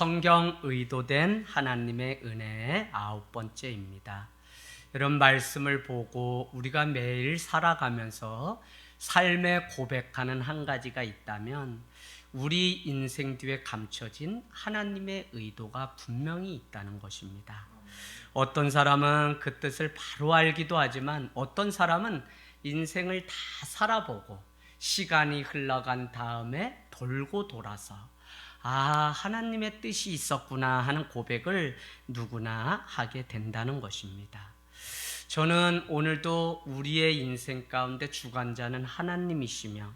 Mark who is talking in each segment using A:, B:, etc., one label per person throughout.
A: 성경 의도된 하나님의 은혜의 9번째입니다. 이런 말씀을 보고 우리가 매일 살아가면서 삶에 고백하는 한 가지가 있다면 우리 인생 뒤에 감춰진 하나님의 의도가 분명히 있다는 것입니다. 어떤 사람은 그 뜻을 바로 알기도 하지만 어떤 사람은 인생을 다 살아보고 시간이 흘러간 다음에 돌고 돌아서 하나님의 뜻이 있었구나 하는 고백을 누구나 하게 된다는 것입니다. 저는 오늘도 우리의 인생 가운데 주관자는 하나님이시며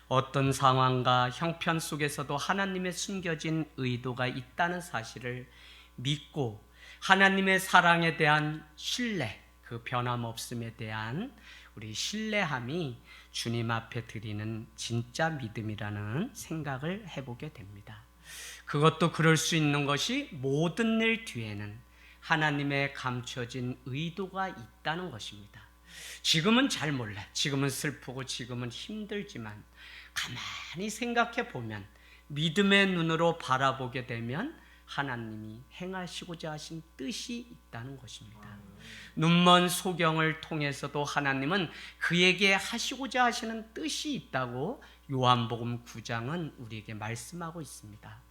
A: 어떤 상황과 형편 속에서도 하나님의 숨겨진 의도가 있다는 사실을 믿고 하나님의 사랑에 대한 신뢰, 그 변함없음에 대한 우리 신뢰함이 주님 앞에 드리는 진짜 믿음이라는 생각을 해보게 됩니다. 그것도 그럴 수 있는 것이 모든 일 뒤에는 하나님의 감춰진 의도가 있다는 것입니다. 지금은 잘 몰라. 지금은 슬프고 지금은 힘들지만 가만히 생각해 보면 믿음의 눈으로 바라보게 되면 하나님이 행하시고자 하신 뜻이 있다는 것입니다. 눈먼 소경을 통해서도 하나님은 그에게 하시고자 하시는 뜻이 있다고 요한복음 9장은 우리에게 말씀하고 있습니다.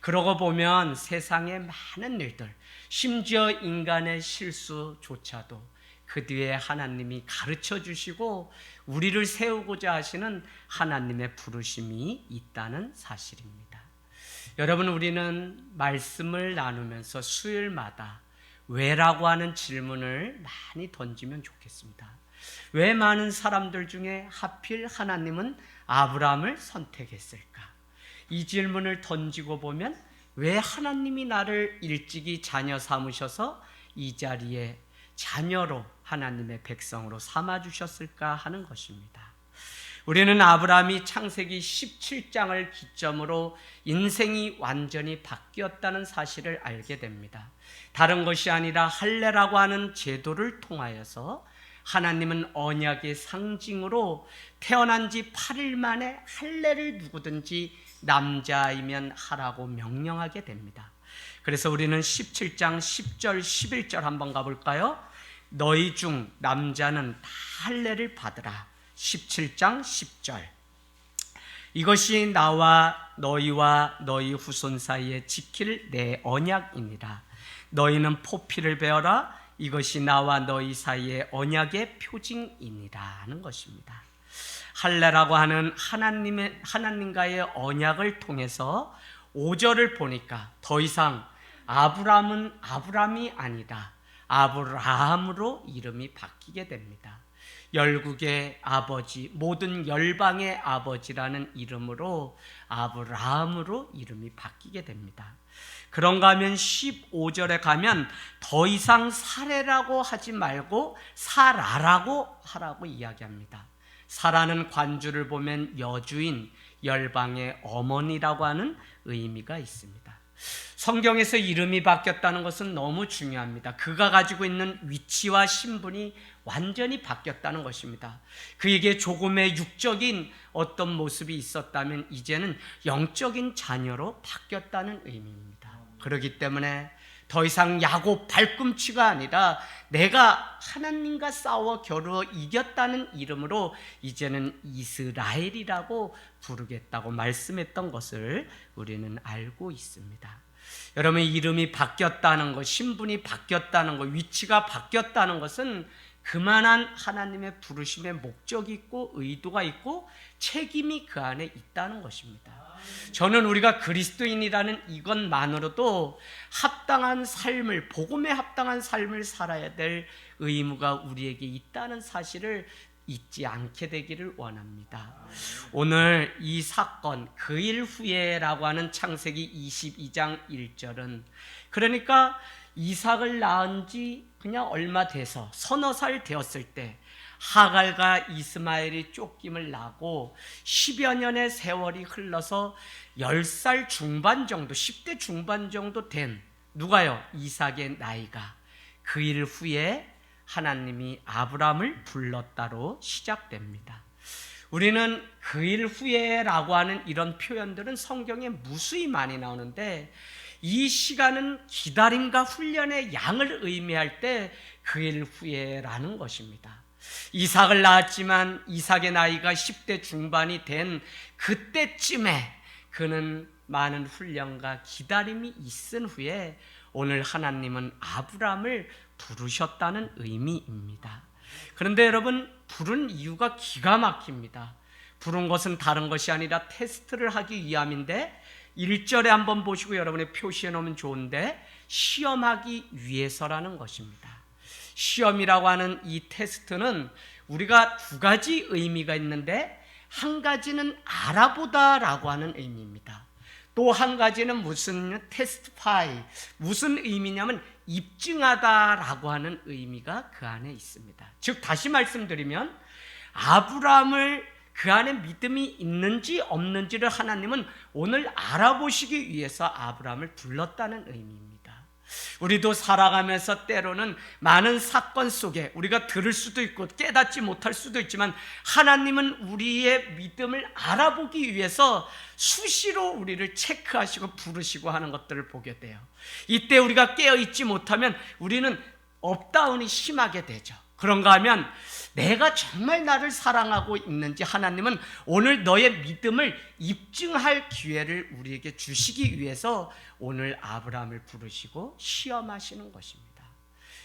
A: 그러고 보면 세상의 많은 일들, 심지어 인간의 실수조차도 그 뒤에 하나님이 가르쳐 주시고 우리를 세우고자 하시는 하나님의 부르심이 있다는 사실입니다. 여러분, 우리는 말씀을 나누면서 수요일마다 왜라고 하는 질문을 많이 던지면 좋겠습니다. 왜 많은 사람들 중에 하필 하나님은 아브라함을 선택했을까? 이 질문을 던지고 보면 왜 하나님이 나를 일찍이 자녀 삼으셔서 이 자리에 자녀로 하나님의 백성으로 삼아주셨을까 하는 것입니다. 우리는 아브라함이 창세기 17장을 기점으로 인생이 완전히 바뀌었다는 사실을 알게 됩니다. 다른 것이 아니라 할례라고 하는 제도를 통하여서 하나님은 언약의 상징으로 태어난 지 8일 만에 할례를 누구든지 남자이면 하라고 명령하게 됩니다. 그래서 우리는 17장 10절 11절 한번 가볼까요? 너희 중 남자는 다 할례를 받으라. 17장 10절. 이것이 나와 너희와 너희 후손 사이에 지킬 내 언약이니라. 너희는 포피를 베어라. 이것이 나와 너희 사이의 언약의 표징이니라 하는 것입니다. 할례라고 하는 하나님과의 언약을 통해서 5절을 보니까 더 이상 아브람은 아브람이 아니다. 아브라함으로 이름이 바뀌게 됩니다. 열국의 아버지, 모든 열방의 아버지라는 이름으로 아브라함으로 이름이 바뀌게 됩니다. 그런가 하면 15절에 가면 더 이상 사레라고 하지 말고 사라라고 하라고 이야기합니다. 사라는 관주를 보면 여주인, 열방의 어머니라고 하는 의미가 있습니다. 성경에서 이름이 바뀌었다는 것은 너무 중요합니다. 그가 가지고 있는 위치와 신분이 완전히 바뀌었다는 것입니다. 그에게 조금의 육적인 어떤 모습이 있었다면 이제는 영적인 자녀로 바뀌었다는 의미입니다. 그렇기 때문에 더 이상 야곱 발꿈치가 아니라 내가 하나님과 싸워 겨루어 이겼다는 이름으로 이제는 이스라엘이라고 부르겠다고 말씀했던 것을 우리는 알고 있습니다. 여러분, 이름이 바뀌었다는 것, 신분이 바뀌었다는 것, 위치가 바뀌었다는 것은 그만한 하나님의 부르심의 목적이 있고 의도가 있고 책임이 그 안에 있다는 것입니다. 저는 우리가 그리스도인이라는 이것만으로도 합당한 삶을, 복음에 합당한 삶을 살아야 될 의무가 우리에게 있다는 사실을 잊지 않게 되기를 원합니다. 오늘 이 사건, 그 일 후에라고 하는 창세기 22장 1절은 그러니까 이삭을 낳은 지 그냥 얼마 돼서 서너 살 되었을 때 하갈과 이스마엘이 쫓김을 나고 10여 년의 세월이 흘러서 10살 중반 정도, 10대 중반 정도 된 누가요? 이삭의 나이가 그 일 후에 하나님이 아브람을 불렀다로 시작됩니다. 우리는 그 일 후에라고 하는 이런 표현들은 성경에 무수히 많이 나오는데 이 시간은 기다림과 훈련의 양을 의미할 때 그 일 후에라는 것입니다. 이삭을 낳았지만 이삭의 나이가 10대 중반이 된 그때쯤에 그는 많은 훈련과 기다림이 있은 후에 오늘 하나님은 아브라함을 부르셨다는 의미입니다. 그런데 여러분, 부른 이유가 기가 막힙니다. 부른 것은 다른 것이 아니라 테스트를 하기 위함인데 1절에 한번 보시고 여러분의 표시해 놓으면 좋은데 시험하기 위해서라는 것입니다. 시험이라고 하는 이 테스트는 우리가 두 가지 의미가 있는데 한 가지는 알아보다라고 하는 의미입니다. 또 한 가지는 무슨 테스트파이, 무슨 의미냐면 입증하다라고 하는 의미가 그 안에 있습니다. 즉 다시 말씀드리면 아브라함을 그 안에 믿음이 있는지 없는지를 하나님은 오늘 알아보시기 위해서 아브라함을 불렀다는 의미입니다. 우리도 살아가면서 때로는 많은 사건 속에 우리가 들을 수도 있고 깨닫지 못할 수도 있지만 하나님은 우리의 믿음을 알아보기 위해서 수시로 우리를 체크하시고 부르시고 하는 것들을 보게 돼요. 이때 우리가 깨어있지 못하면 우리는 업다운이 심하게 되죠. 그런가 하면 내가 정말 나를 사랑하고 있는지 하나님은 오늘 너의 믿음을 입증할 기회를 우리에게 주시기 위해서 오늘 아브라함을 부르시고 시험하시는 것입니다.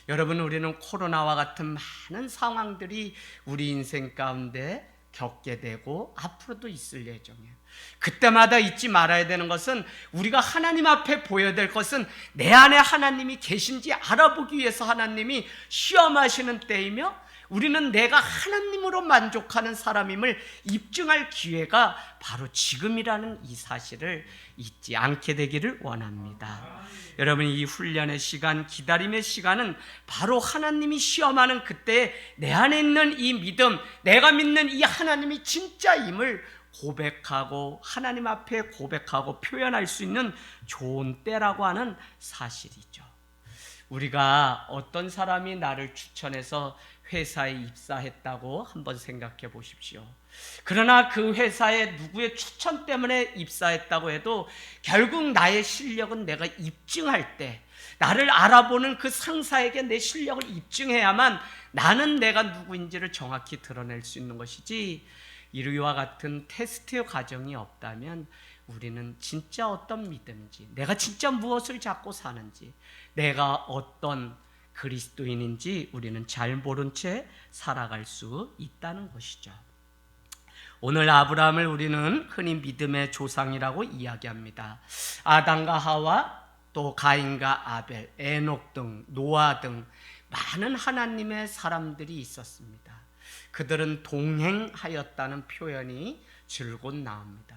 A: 여러분, 우리는 코로나와 같은 많은 상황들이 우리 인생 가운데 겪게 되고 앞으로도 있을 예정이에요. 그때마다 잊지 말아야 되는 것은 우리가 하나님 앞에 보여야 될 것은 내 안에 하나님이 계신지 알아보기 위해서 하나님이 시험하시는 때이며 우리는 내가 하나님으로 만족하는 사람임을 입증할 기회가 바로 지금이라는 이 사실을 잊지 않게 되기를 원합니다. 여러분, 이 훈련의 시간, 기다림의 시간은 바로 하나님이 시험하는 그때에 내 안에 있는 이 믿음, 내가 믿는 이 하나님이 진짜임을 고백하고 하나님 앞에 고백하고 표현할 수 있는 좋은 때라고 하는 사실이죠. 우리가 어떤 사람이 나를 추천해서 회사에 입사했다고 한번 생각해 보십시오. 그러나 그 회사에 누구의 추천 때문에 입사했다고 해도 결국 나의 실력은 내가 입증할 때, 나를 알아보는 그 상사에게 내 실력을 입증해야만 나는 내가 누구인지를 정확히 드러낼 수 있는 것이지, 이와 같은 테스트 과정이 없다면 우리는 진짜 어떤 믿음인지, 내가 진짜 무엇을 잡고 사는지, 내가 어떤 그리스도인인지 우리는 잘 모른 채 살아갈 수 있다는 것이죠. 오늘 아브라함을 우리는 흔히 믿음의 조상이라고 이야기합니다. 아담과 하와, 또 가인과 아벨, 에녹 등, 노아 등 많은 하나님의 사람들이 있었습니다. 그들은 동행하였다는 표현이 줄곧 나옵니다.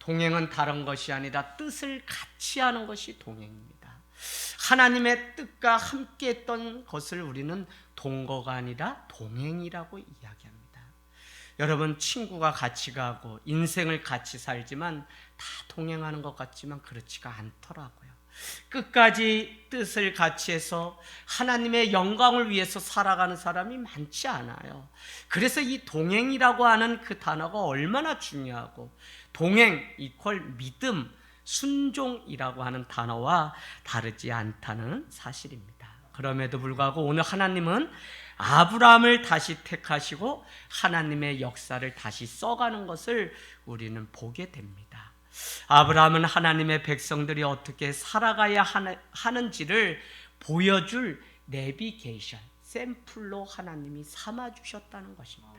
A: 동행은 다른 것이 아니라 뜻을 같이 하는 것이 동행입니다. 하나님의 뜻과 함께 했던 것을 우리는 동거가 아니라 동행이라고 이야기합니다. 여러분, 친구가 같이 가고 인생을 같이 살지만 다 동행하는 것 같지만 그렇지가 않더라고요. 끝까지 뜻을 같이 해서 하나님의 영광을 위해서 살아가는 사람이 많지 않아요. 그래서 이 동행이라고 하는 그 단어가 얼마나 중요하고, 동행 이퀄 믿음, 순종이라고 하는 단어와 다르지 않다는 사실입니다. 그럼에도 불구하고 오늘 하나님은 아브라함을 다시 택하시고 하나님의 역사를 다시 써가는 것을 우리는 보게 됩니다. 아브라함은 하나님의 백성들이 어떻게 살아가야 하는지를 보여줄 내비게이션, 샘플로 하나님이 삼아주셨다는 것입니다.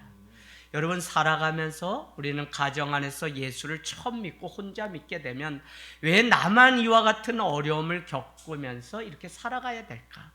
A: 여러분, 살아가면서 우리는 가정 안에서 예수를 처음 믿고 혼자 믿게 되면 왜 나만 이와 같은 어려움을 겪으면서 이렇게 살아가야 될까?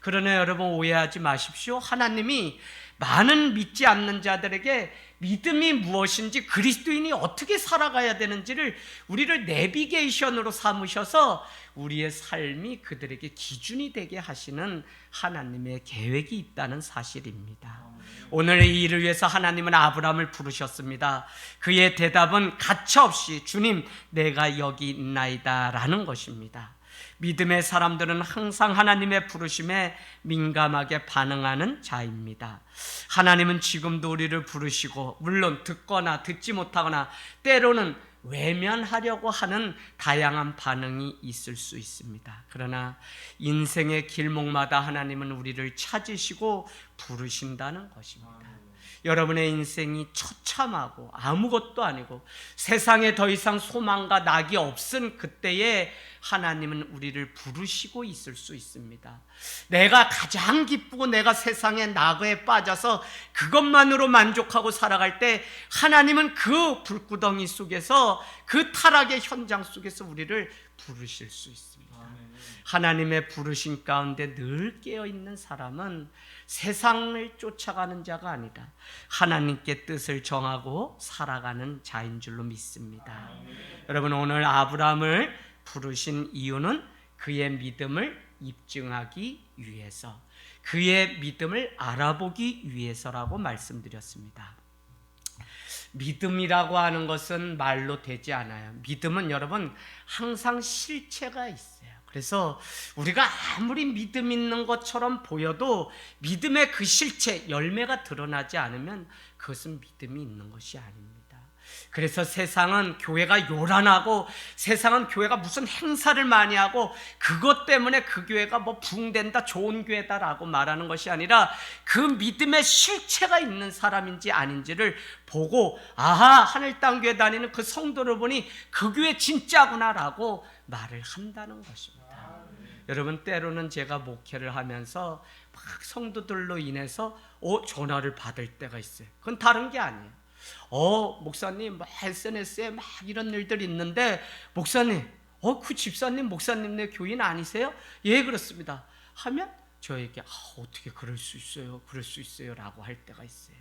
A: 그러나 여러분, 오해하지 마십시오. 하나님이 많은 믿지 않는 자들에게 믿음이 무엇인지, 그리스도인이 어떻게 살아가야 되는지를 우리를 내비게이션으로 삼으셔서 우리의 삶이 그들에게 기준이 되게 하시는 하나님의 계획이 있다는 사실입니다. 오늘 이 일을 위해서 하나님은 아브라함을 부르셨습니다. 그의 대답은 가차없이 주님, 내가 여기 있나이다 라는 것입니다. 믿음의 사람들은 항상 하나님의 부르심에 민감하게 반응하는 자입니다. 하나님은 지금도 우리를 부르시고, 물론 듣거나 듣지 못하거나 때로는 외면하려고 하는 다양한 반응이 있을 수 있습니다. 그러나 인생의 길목마다 하나님은 우리를 찾으시고 부르신다는 것입니다. 여러분의 인생이 처참하고 아무것도 아니고 세상에 더 이상 소망과 낙이 없은 그때에 하나님은 우리를 부르시고 있을 수 있습니다. 내가 가장 기쁘고 내가 세상의 낙에 빠져서 그것만으로 만족하고 살아갈 때 하나님은 그 불구덩이 속에서 그 타락의 현장 속에서 우리를 부르실 수 있습니다. 하나님의 부르심 가운데 늘 깨어있는 사람은 세상을 쫓아가는 자가 아니라 하나님께 뜻을 정하고 살아가는 자인 줄로 믿습니다. 여러분, 오늘 아브라함을 부르신 이유는 그의 믿음을 입증하기 위해서, 그의 믿음을 알아보기 위해서라고 말씀드렸습니다. 믿음이라고 하는 것은 말로 되지 않아요. 믿음은 여러분 항상 실체가 있어요. 그래서 우리가 아무리 믿음 있는 것처럼 보여도 믿음의 그 실체, 열매가 드러나지 않으면 그것은 믿음이 있는 것이 아닙니다. 그래서 세상은 교회가 요란하고 세상은 교회가 무슨 행사를 많이 하고 그것 때문에 그 교회가 뭐 부흥된다, 좋은 교회다라고 말하는 것이 아니라 그 믿음의 실체가 있는 사람인지 아닌지를 보고, 아하, 하늘 땅 교회 다니는 그 성도를 보니 그 교회 진짜구나라고 말을 한다는 것입니다. 여러분, 때로는 제가 목회를 하면서 막 성도들로 인해서 전화를 받을 때가 있어요. 그건 다른 게 아니에요. 목사님, SNS에 막 이런 일들이 있는데, 목사님, 그 집사님, 목사님네 교인 아니세요? 예, 그렇습니다. 하면 저에게 어떻게 그럴 수 있어요? 그럴 수 있어요? 라고 할 때가 있어요.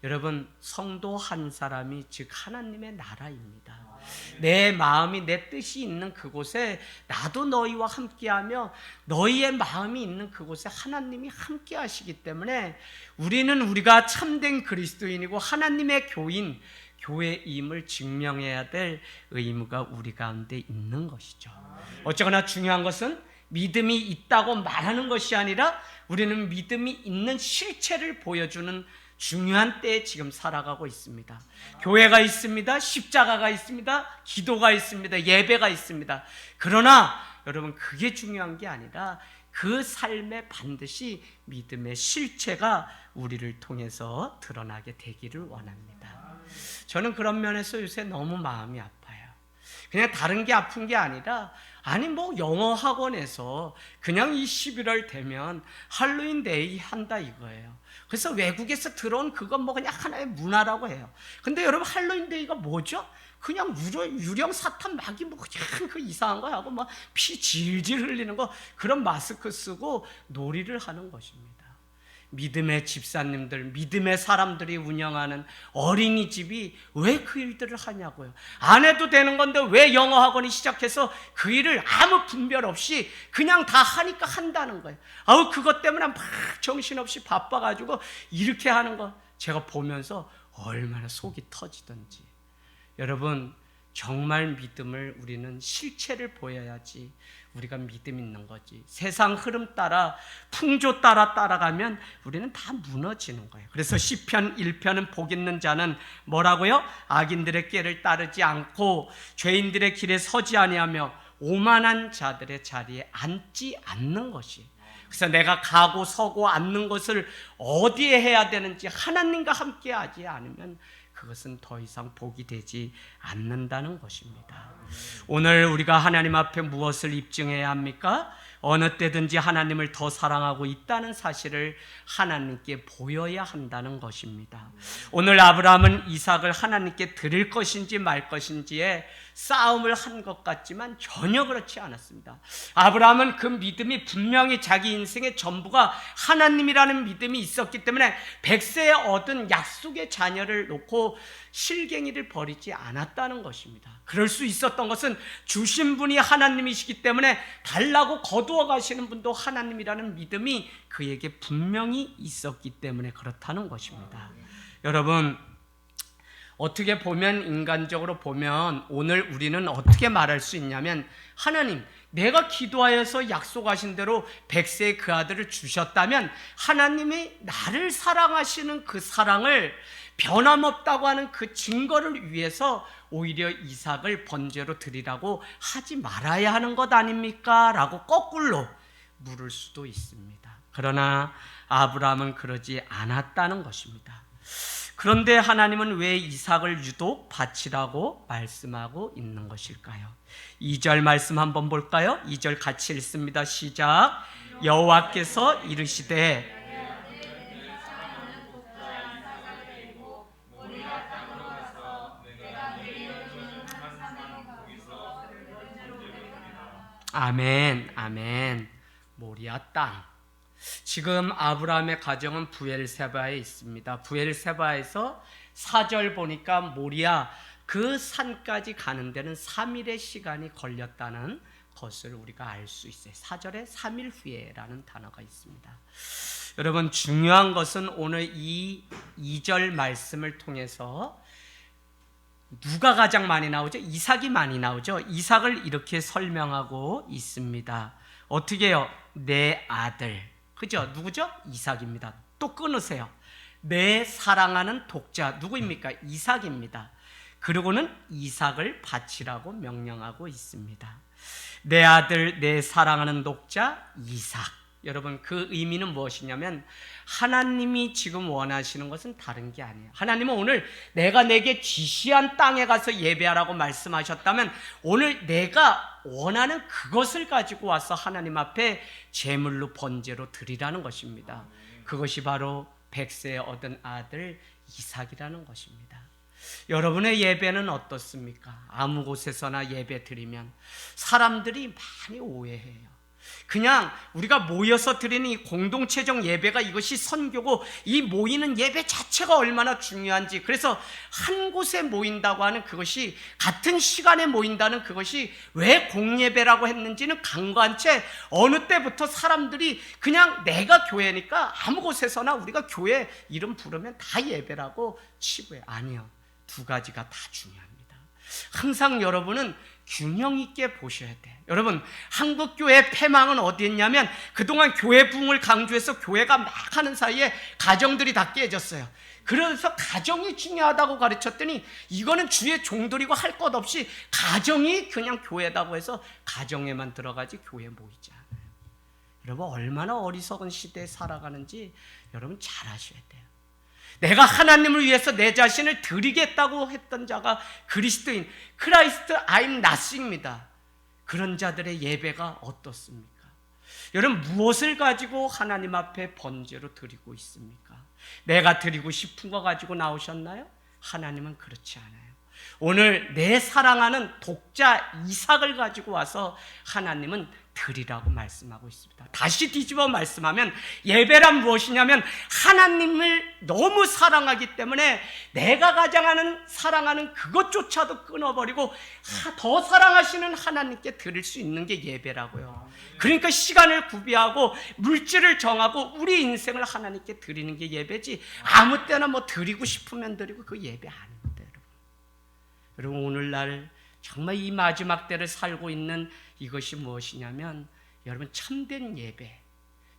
A: 여러분, 성도 한 사람이 즉 하나님의 나라입니다. 내 마음이, 내 뜻이 있는 그곳에 나도 너희와 함께하며 너희의 마음이 있는 그곳에 하나님이 함께 하시기 때문에 우리는 우리가 참된 그리스도인이고 하나님의 교인, 교회임을 증명해야 될 의무가 우리 가운데 있는 것이죠. 어쩌거나 중요한 것은 믿음이 있다고 말하는 것이 아니라 우리는 믿음이 있는 실체를 보여주는 중요한 때에 지금 살아가고 있습니다. 교회가 있습니다. 십자가가 있습니다. 기도가 있습니다. 예배가 있습니다. 그러나 여러분, 그게 중요한 게 아니라 그 삶에 반드시 믿음의 실체가 우리를 통해서 드러나게 되기를 원합니다. 저는 그런 면에서 요새 너무 마음이 아파요. 그냥 다른 게 아픈 게 아니라, 아니 뭐 영어 학원에서 그냥 이 11월 되면 할로윈 데이 한다 이거예요. 그래서 외국에서 들어온 그건 뭐 그냥 하나의 문화라고 해요. 근데 여러분, 할로윈 데이가 뭐죠? 그냥 유령 사탄 마귀 뭐 그냥 그 이상한 거 하고 막 피 질질 흘리는 거, 그런 마스크 쓰고 놀이를 하는 것입니다. 믿음의 집사님들, 믿음의 사람들이 운영하는 어린이집이 왜 그 일들을 하냐고요. 안 해도 되는 건데 왜 영어 학원이 시작해서 그 일을 아무 분별 없이 그냥 다 하니까 한다는 거예요. 그것 때문에 막 정신없이 바빠가지고 이렇게 하는 거 제가 보면서 얼마나 속이 터지던지. 여러분, 정말 믿음을 우리는 실체를 보여야지 우리가 믿음 있는 거지. 세상 흐름 따라, 풍조 따라가면 우리는 다 무너지는 거예요. 그래서 시편 1편은 복 있는 자는 뭐라고요? 악인들의 꾀를 따르지 않고 죄인들의 길에 서지 아니하며 오만한 자들의 자리에 앉지 않는 것이. 그래서 내가 가고 서고 앉는 것을 어디에 해야 되는지 하나님과 함께 하지 않으면 그것은 더 이상 복이 되지 않는다는 것입니다. 오늘 우리가 하나님 앞에 무엇을 입증해야 합니까? 어느 때든지 하나님을 더 사랑하고 있다는 사실을 하나님께 보여야 한다는 것입니다. 오늘 아브라함은 이삭을 하나님께 드릴 것인지 말 것인지에 싸움을 한 것 같지만 전혀 그렇지 않았습니다. 아브라함은 그 믿음이 분명히 자기 인생의 전부가 하나님이라는 믿음이 있었기 때문에 100세에 얻은 약속의 자녀를 놓고 실갱이를 버리지 않았다는 것입니다. 그럴 수 있었던 것은 주신 분이 하나님이시기 때문에 달라고 거두어 가시는 분도 하나님이라는 믿음이 그에게 분명히 있었기 때문에 그렇다는 것입니다. 여러분, 어떻게 보면, 인간적으로 보면 오늘 우리는 어떻게 말할 수 있냐면, 하나님, 내가 기도하여서 약속하신 대로 100세의 그 아들을 주셨다면 하나님이 나를 사랑하시는 그 사랑을 변함없다고 하는 그 증거를 위해서 오히려 이삭을 번제로 드리라고 하지 말아야 하는 것 아닙니까? 라고 거꾸로 물을 수도 있습니다. 그러나 아브라함은 그러지 않았다는 것입니다. 그런데 하나님은 왜 이삭을 유독 바치라고 말씀하고 있는 것일까요? 2절 말씀 한번 볼까요? 2절 같이 읽습니다. 시작. 여호와께서 이르시되 아멘, 아멘. 모리아 땅. 지금 아브라함의 가정은 부엘세바에 있습니다. 부엘세바에서 4절 보니까 모리아 그 산까지 가는 데는 3일의 시간이 걸렸다는 것을 우리가 알 수 있어요. 4절에 3일 후에라는 단어가 있습니다. 여러분, 중요한 것은 오늘 이 2절 말씀을 통해서 누가 가장 많이 나오죠? 이삭이 많이 나오죠. 이삭을 이렇게 설명하고 있습니다. 어떻게 해요? 내 아들. 그죠? 누구죠? 이삭입니다. 또 끊으세요. 내 사랑하는 독자. 누구입니까? 이삭입니다. 그리고는 이삭을 바치라고 명령하고 있습니다. 내 아들, 내 사랑하는 독자 이삭. 여러분, 그 의미는 무엇이냐면 하나님이 지금 원하시는 것은 다른 게 아니에요. 하나님은 오늘 내가 내게 지시한 땅에 가서 예배하라고 말씀하셨다면 오늘 내가 원하는 그것을 가지고 와서 하나님 앞에 제물로 번제로 드리라는 것입니다. 그것이 바로 100세에 얻은 아들 이삭이라는 것입니다. 여러분의 예배는 어떻습니까? 아무 곳에서나 예배 드리면 사람들이 많이 오해해요. 그냥 우리가 모여서 드리는 이 공동체적 예배가 이것이 선교고 이 모이는 예배 자체가 얼마나 중요한지, 그래서 한 곳에 모인다고 하는 그것이, 같은 시간에 모인다는 그것이 왜 공예배라고 했는지는 간과한 채 어느 때부터 사람들이 그냥 내가 교회니까 아무 곳에서나 우리가 교회 이름 부르면 다 예배라고 치부해. 아니요, 두 가지가 다 중요합니다. 항상 여러분은 균형 있게 보셔야 돼요. 여러분, 한국교회 패망은 어디 있냐면 그동안 교회 부흥을 강조해서 교회가 막 하는 사이에 가정들이 다 깨졌어요. 그래서 가정이 중요하다고 가르쳤더니 이거는 주의 종들이고 할 것 없이 가정이 그냥 교회다고 해서 가정에만 들어가지 교회에 모이지 않아요. 여러분, 얼마나 어리석은 시대에 살아가는지 여러분 잘 아셔야 돼요. 내가 하나님을 위해서 내 자신을 드리겠다고 했던 자가 그리스도인, 크라이스트 I'm nothing입니다. 그런 자들의 예배가 어떻습니까? 여러분, 무엇을 가지고 하나님 앞에 번제로 드리고 있습니까? 내가 드리고 싶은 거 가지고 나오셨나요? 하나님은 그렇지 않아요. 오늘 내 사랑하는 독자 이삭을 가지고 와서 하나님은 드리라고 말씀하고 있습니다. 다시 뒤집어 말씀하면 예배란 무엇이냐면 하나님을 너무 사랑하기 때문에 내가 가장 사랑하는 그것조차도 끊어버리고 더 사랑하시는 하나님께 드릴 수 있는 게 예배라고요. 그러니까 시간을 구비하고 물질을 정하고 우리 인생을 하나님께 드리는 게 예배지, 아무 때나 뭐 드리고 싶으면 드리고 그 예배 아닙니다. 여러분, 오늘날 정말 이 마지막 때를 살고 있는 이것이 무엇이냐면 여러분, 참된 예배.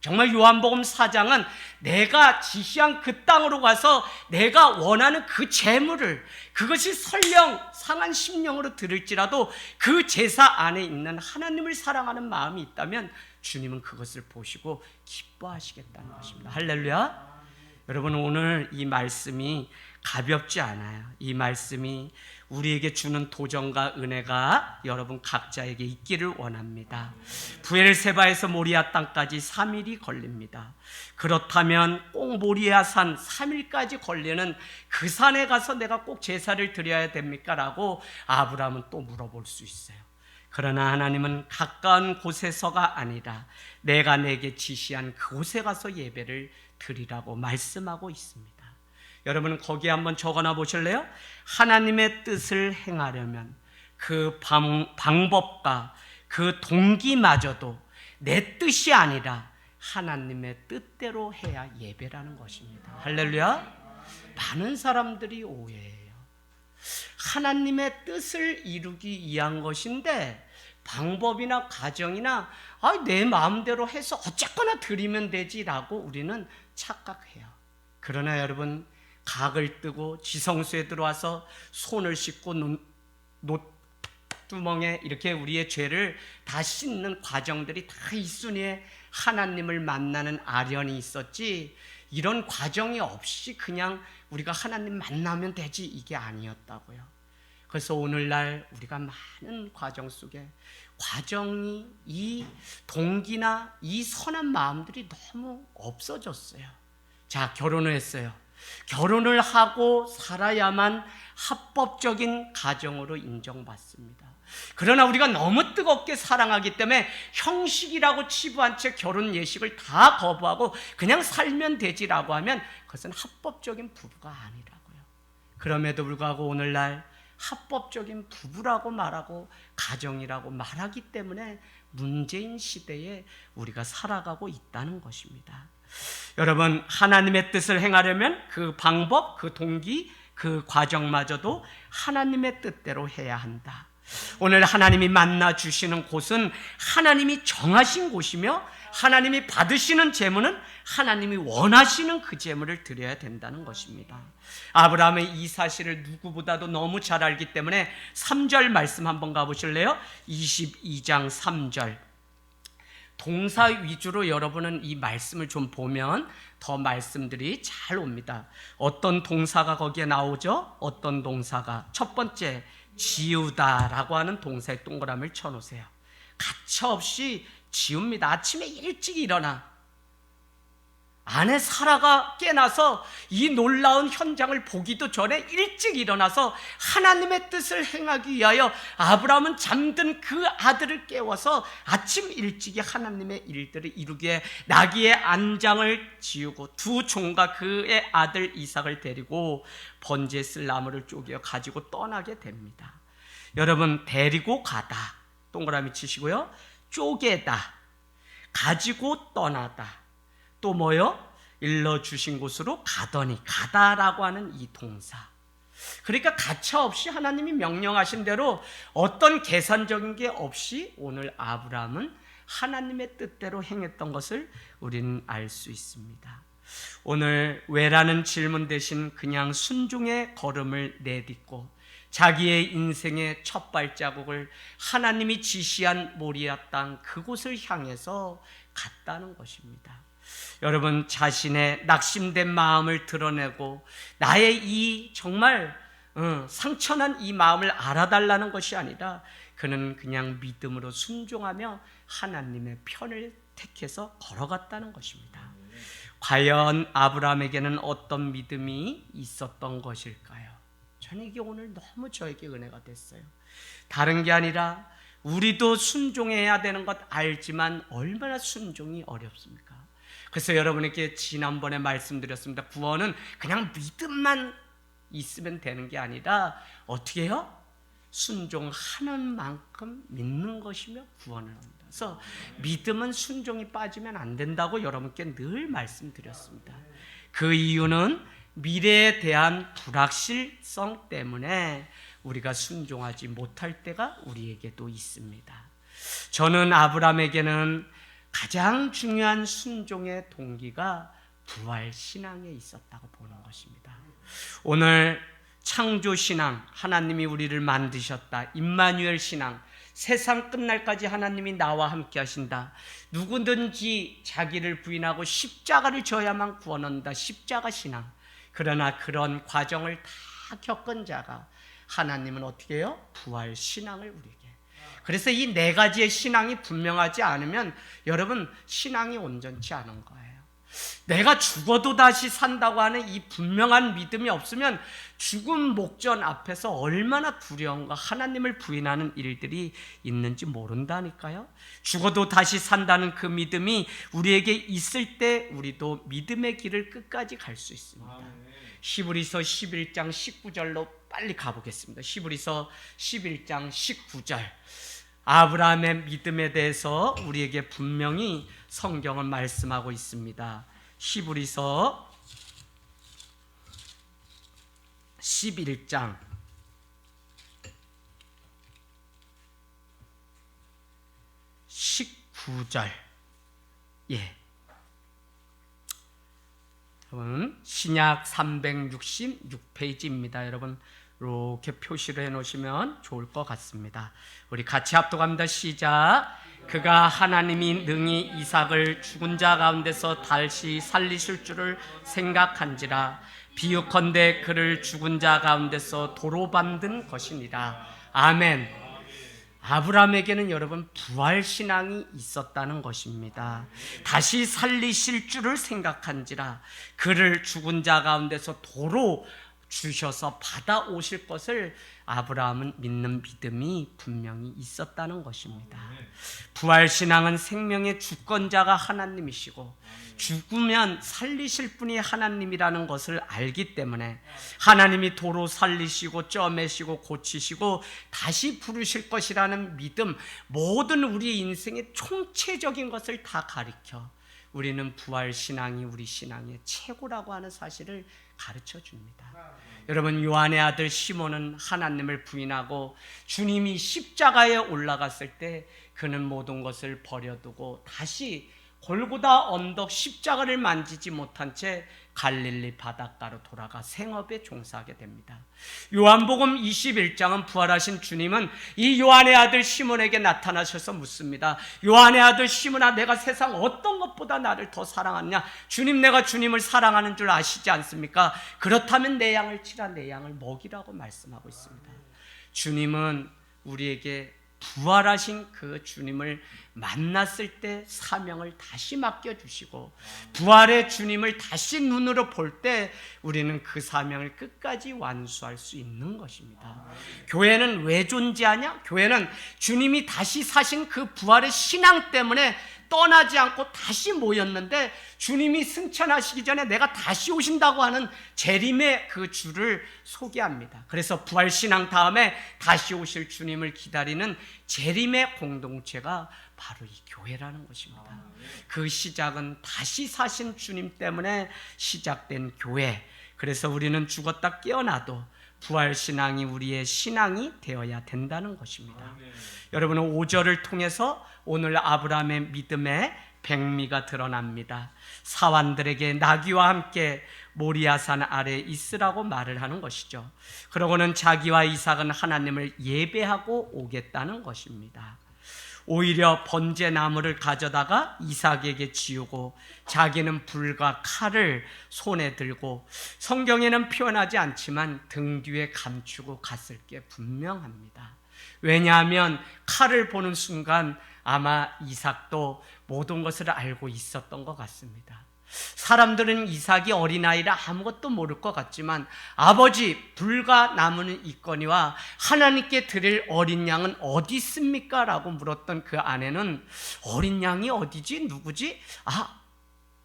A: 정말 요한복음 4장은 내가 지시한 그 땅으로 가서 내가 원하는 그 제물을, 그것이 설령 상한 심령으로 드릴지라도 그 제사 안에 있는 하나님을 사랑하는 마음이 있다면 주님은 그것을 보시고 기뻐하시겠다는 것입니다. 할렐루야. 여러분, 오늘 이 말씀이 가볍지 않아요. 이 말씀이 우리에게 주는 도전과 은혜가 여러분 각자에게 있기를 원합니다. 부엘세바에서 모리아 땅까지 3일이 걸립니다. 그렇다면 꼭 모리아 산 3일까지 걸리는 그 산에 가서 내가 꼭 제사를 드려야 됩니까? 라고 아브라함은 또 물어볼 수 있어요. 그러나 하나님은 가까운 곳에서가 아니라 내가 내게 지시한 그곳에 가서 예배를 드리라고 말씀하고 있습니다. 여러분, 거기에 한번 적어놔 보실래요? 하나님의 뜻을 행하려면 그 방법과 그 동기마저도 내 뜻이 아니라 하나님의 뜻대로 해야 예배라는 것입니다. 할렐루야. 많은 사람들이 오해해요. 하나님의 뜻을 이루기 위한 것인데 방법이나 과정이나 내 마음대로 해서 어쨌거나 드리면 되지라고 우리는 착각해요. 그러나 여러분, 각을 뜨고 지성소에 들어와서 손을 씻고 노뚜멍에 이렇게 우리의 죄를 다 씻는 과정들이 다 이순위에 하나님을 만나는 아련이 있었지, 이런 과정이 없이 그냥 우리가 하나님 만나면 되지, 이게 아니었다고요. 그래서 오늘날 우리가 많은 과정 속에 과정이, 이 동기나 이 선한 마음들이 너무 없어졌어요. 자, 결혼을 했어요. 결혼을 하고 살아야만 합법적인 가정으로 인정받습니다. 그러나 우리가 너무 뜨겁게 사랑하기 때문에 형식이라고 치부한 채 결혼 예식을 다 거부하고 그냥 살면 되지라고 하면 그것은 합법적인 부부가 아니라고요. 그럼에도 불구하고 오늘날 합법적인 부부라고 말하고 가정이라고 말하기 때문에 문제인 시대에 우리가 살아가고 있다는 것입니다. 여러분, 하나님의 뜻을 행하려면 그 방법, 그 동기, 그 과정마저도 하나님의 뜻대로 해야 한다. 오늘 하나님이 만나 주시는 곳은 하나님이 정하신 곳이며 하나님이 받으시는 제물은 하나님이 원하시는 그 제물을 드려야 된다는 것입니다. 아브라함의 이 사실을 누구보다도 너무 잘 알기 때문에 3절 말씀 한번 가보실래요? 22장 3절. 동사 위주로 여러분은 이 말씀을 좀 보면 더 말씀들이 잘 옵니다. 어떤 동사가 거기에 나오죠? 어떤 동사가? 첫 번째, 지우다라고 하는 동사의 동그라미를 쳐놓으세요. 가차없이 지웁니다. 아침에 일찍 일어나 아내 사라가 깨나서 이 놀라운 현장을 보기도 전에 일찍 일어나서 하나님의 뜻을 행하기 위하여 아브라함은 잠든 그 아들을 깨워서 아침 일찍이 하나님의 일들을 이루기에 나귀의 안장을 지우고 두 종과 그의 아들 이삭을 데리고 번제에 쓸 나무를 쪼개어 가지고 떠나게 됩니다. 여러분, 데리고 가다 동그라미 치시고요, 쪼개다, 가지고 떠나다, 또 뭐요? 일러주신 곳으로 가더니, 가다라고 하는 이 동사. 그러니까 가차없이 하나님이 명령하신 대로 어떤 계산적인 게 없이 오늘 아브라함은 하나님의 뜻대로 행했던 것을 우리는 알 수 있습니다. 오늘 왜라는 질문 대신 그냥 순종의 걸음을 내딛고 자기의 인생의 첫 발자국을 하나님이 지시한 모리아 땅 그곳을 향해서 갔다는 것입니다. 여러분, 자신의 낙심된 마음을 드러내고 나의 이 정말 상처난 이 마음을 알아달라는 것이 아니라 그는 그냥 믿음으로 순종하며 하나님의 편을 택해서 걸어갔다는 것입니다. 과연 아브라함에게는 어떤 믿음이 있었던 것일까요? 저는 이게 오늘 너무 저에게 은혜가 됐어요. 다른 게 아니라 우리도 순종해야 되는 것 알지만 얼마나 순종이 어렵습니까? 그래서 여러분에게 지난번에 말씀드렸습니다. 구원은 그냥 믿음만 있으면 되는 게 아니라 어떻게 해요? 순종하는 만큼 믿는 것이며 구원을 합니다. 그래서 믿음은 순종이 빠지면 안 된다고 여러분께 늘 말씀드렸습니다. 그 이유는 미래에 대한 불확실성 때문에 우리가 순종하지 못할 때가 우리에게도 있습니다. 저는 아브라함에게는 가장 중요한 순종의 동기가 부활신앙에 있었다고 보는 것입니다. 오늘 창조신앙, 하나님이 우리를 만드셨다, 임마누엘 신앙, 세상 끝날까지 하나님이 나와 함께 하신다, 누구든지 자기를 부인하고 십자가를 져야만 구원한다, 십자가 신앙. 그러나 그런 과정을 다 겪은 자가 하나님은 어떻게 해요? 부활신앙을 우리에게. 그래서 이 네 가지의 신앙이 분명하지 않으면 여러분, 신앙이 온전치 않은 거예요. 내가 죽어도 다시 산다고 하는 이 분명한 믿음이 없으면 죽음 목전 앞에서 얼마나 두려움과 하나님을 부인하는 일들이 있는지 모른다니까요. 죽어도 다시 산다는 그 믿음이 우리에게 있을 때 우리도 믿음의 길을 끝까지 갈 수 있습니다. 히브리서 11장 19절로 빨리 가보겠습니다. 히브리서 11장 19절. 아브라함의 믿음에 대해서 우리에게 분명히 성경은 말씀하고 있습니다. 히브리서 11장 19절. 예. 여러분, 신약 366페이지입니다. 여러분 이렇게 표시를 해 놓으시면 좋을 것 같습니다. 우리 같이 합독합니다. 시작. 그가 하나님이 능히 이삭을 죽은 자 가운데서 다시 살리실 줄을 생각한지라. 비유컨대 그를 죽은 자 가운데서 도로 만든 것이니라. 아멘. 아브라함에게는 여러분 부활신앙이 있었다는 것입니다. 다시 살리실 줄을 생각한지라. 그를 죽은 자 가운데서 도로 주셔서 받아오실 것을 아브라함은 믿는 믿음이 분명히 있었다는 것입니다. 부활신앙은 생명의 주권자가 하나님이시고 죽으면 살리실 분이 하나님이라는 것을 알기 때문에 하나님이 도로 살리시고 쪄매시고 고치시고 다시 부르실 것이라는 믿음, 모든 우리 인생의 총체적인 것을 다 가리켜 우리는 부활신앙이 우리 신앙의 최고라고 하는 사실을 가르쳐 줍니다. 여러분, 요한의 아들 시몬은 하나님을 부인하고 주님이 십자가에 올라갔을 때 그는 모든 것을 버려두고 다시 골고다 언덕 십자가를 만지지 못한 채 갈릴리 바닷가로 돌아가 생업에 종사하게 됩니다. 요한복음 21장은 부활하신 주님은 이 요한의 아들 시몬에게 나타나셔서 묻습니다. 요한의 아들 시몬아, 내가 세상 어떤 것보다 나를 더 사랑하느냐? 주님, 내가 주님을 사랑하는 줄 아시지 않습니까? 그렇다면 내 양을 치라, 내 양을 먹이라고 말씀하고 있습니다. 주님은 우리에게 부활하신 그 주님을 만났을 때 사명을 다시 맡겨주시고 부활의 주님을 다시 눈으로 볼 때 우리는 그 사명을 끝까지 완수할 수 있는 것입니다. 교회는 왜 존재하냐? 교회는 주님이 다시 사신 그 부활의 신앙 때문에 떠나지 않고 다시 모였는데 주님이 승천하시기 전에 내가 다시 오신다고 하는 재림의 그 주를 소개합니다. 그래서 부활신앙 다음에 다시 오실 주님을 기다리는 재림의 공동체가 바로 이 교회라는 것입니다. 그 시작은 다시 사신 주님 때문에 시작된 교회. 그래서 우리는 죽었다 깨어나도 부활신앙이 우리의 신앙이 되어야 된다는 것입니다. 여러분은 5절을 통해서 오늘 아브라함의 믿음의 백미가 드러납니다. 사환들에게 나귀와 함께 모리아산 아래에 있으라고 말을 하는 것이죠. 그러고는 자기와 이삭은 하나님을 예배하고 오겠다는 것입니다. 오히려 번제나무를 가져다가 이삭에게 지우고 자기는 불과 칼을 손에 들고, 성경에는 표현하지 않지만 등 뒤에 감추고 갔을 게 분명합니다. 왜냐하면 칼을 보는 순간 아마 이삭도 모든 것을 알고 있었던 것 같습니다. 사람들은 이삭이 어린아이라 아무것도 모를 것 같지만 아버지, 불과 나무는 있거니와 하나님께 드릴 어린 양은 어디 있습니까? 라고 물었던 그 아내는 어린 양이 어디지? 누구지?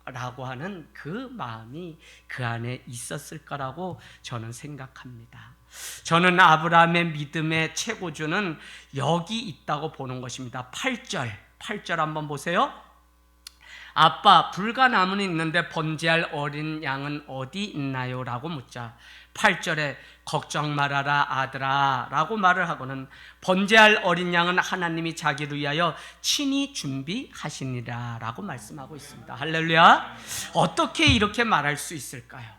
A: 라고 하는 그 마음이 그 안에 있었을 거라고 저는 생각합니다. 저는 아브라함의 믿음의 최고주는 여기 있다고 보는 것입니다. 8절 한번 보세요. 아빠, 불과 나무는 있는데 번제할 어린 양은 어디 있나요? 라고 묻자 8절에 걱정 말아라 아들아 라고 말을 하고는 번제할 어린 양은 하나님이 자기를 위하여 친히 준비하시니라 라고 말씀하고 있습니다. 할렐루야. 어떻게 이렇게 말할 수 있을까요?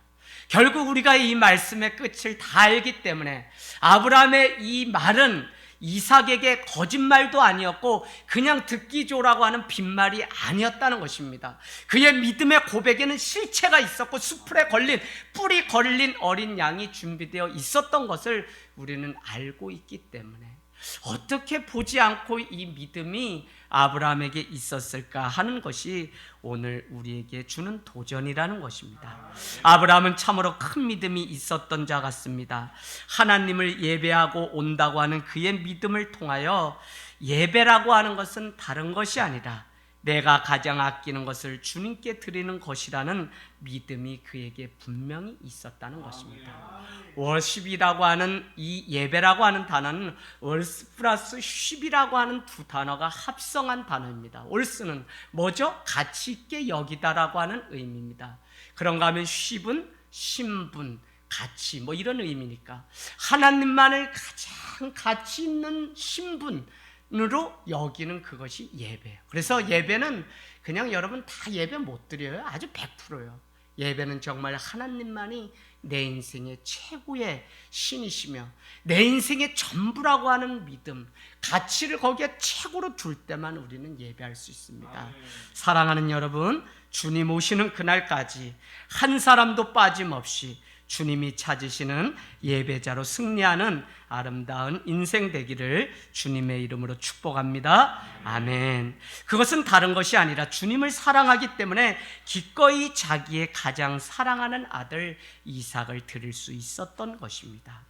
A: 결국 우리가 이 말씀의 끝을 다 알기 때문에 아브라함의 이 말은 이삭에게 거짓말도 아니었고 그냥 듣기 좋으라고 하는 빈말이 아니었다는 것입니다. 그의 믿음의 고백에는 실체가 있었고 수풀에 걸린, 뿔이 걸린 어린 양이 준비되어 있었던 것을 우리는 알고 있기 때문에 어떻게 보지 않고 이 믿음이 아브라함에게 있었을까 하는 것이 오늘 우리에게 주는 도전이라는 것입니다. 아브라함은 참으로 큰 믿음이 있었던 자 같습니다. 하나님을 예배하고 온다고 하는 그의 믿음을 통하여 예배라고 하는 것은 다른 것이 아니라 내가 가장 아끼는 것을 주님께 드리는 것이라는 믿음이 그에게 분명히 있었다는 것입니다. 월십이라고 하는 이 예배라고 하는 단어는 월스 플러스 쉽이라고 하는 두 단어가 합성한 단어입니다. 월스는 뭐죠? 가치 있게 여기다라고 하는 의미입니다. 그런가 하면 쉽은 신분, 가치 뭐 이런 의미니까 하나님만을 가장 가치 있는 신분 으로 여기는 그것이 예배예요. 그래서 예배는 그냥 여러분 다 예배 못 드려요. 아주 100%예요. 예배는 정말 하나님만이 내 인생의 최고의 신이시며 내 인생의 전부라고 하는 믿음, 가치를 거기에 최고로 둘 때만 우리는 예배할 수 있습니다. 사랑하는 여러분, 주님 오시는 그날까지 한 사람도 빠짐없이 주님이 찾으시는 예배자로 승리하는 아름다운 인생 되기를 주님의 이름으로 축복합니다. 아멘. 그것은 다른 것이 아니라 주님을 사랑하기 때문에 기꺼이 자기의 가장 사랑하는 아들 이삭을 드릴 수 있었던 것입니다.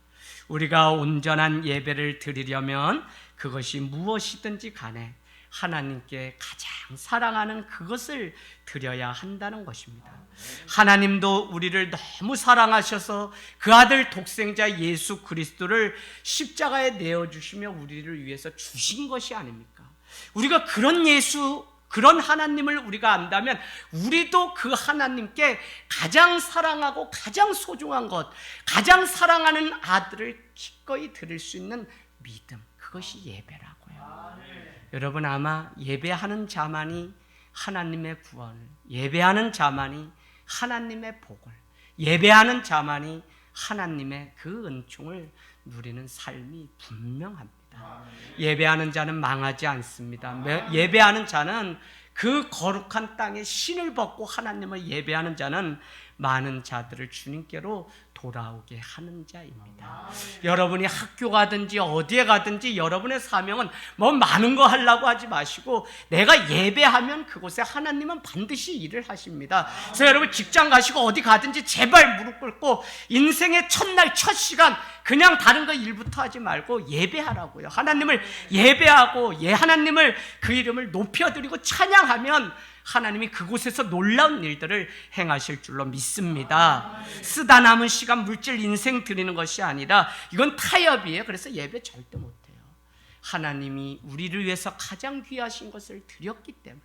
A: 우리가 온전한 예배를 드리려면 그것이 무엇이든지 간에 하나님께 가장 사랑하는 그것을 드려야 한다는 것입니다. 하나님도 우리를 너무 사랑하셔서 그 아들 독생자 예수 그리스도를 십자가에 내어주시며 우리를 위해서 주신 것이 아닙니까? 우리가 그런 하나님을 우리가 안다면 우리도 그 하나님께 가장 사랑하고 가장 소중한 것, 가장 사랑하는 아들을 기꺼이 드릴 수 있는 믿음, 그것이 예배라고요. 여러분, 아마 예배하는 자만이 하나님의 구원을, 예배하는 자만이 하나님의 복을, 예배하는 자만이 하나님의 그 은총을 누리는 삶이 분명합니다. 예배하는 자는 망하지 않습니다. 예배하는 자는 그 거룩한 땅에 신을 벗고 하나님을 예배하는 자는 많은 자들을 주님께로 돌아오게 하는 자입니다. 여러분이 학교 가든지 어디에 가든지 여러분의 사명은 뭐 많은 거 하려고 하지 마시고 내가 예배하면 그곳에 하나님은 반드시 일을 하십니다. 그래서 여러분 직장 가시고 어디 가든지 제발 무릎 꿇고 인생의 첫날 첫 시간 그냥 다른 거 일부터 하지 말고 예배하라고요. 하나님을 예배하고 하나님을 그 이름을 높여드리고 찬양하면 하나님이 그곳에서 놀라운 일들을 행하실 줄로 믿습니다. 쓰다 남은 시간 물질 인생 드리는 것이 아니라 이건 타협이에요. 그래서 예배 절대 못해요. 하나님이 우리를 위해서 가장 귀하신 것을 드렸기 때문에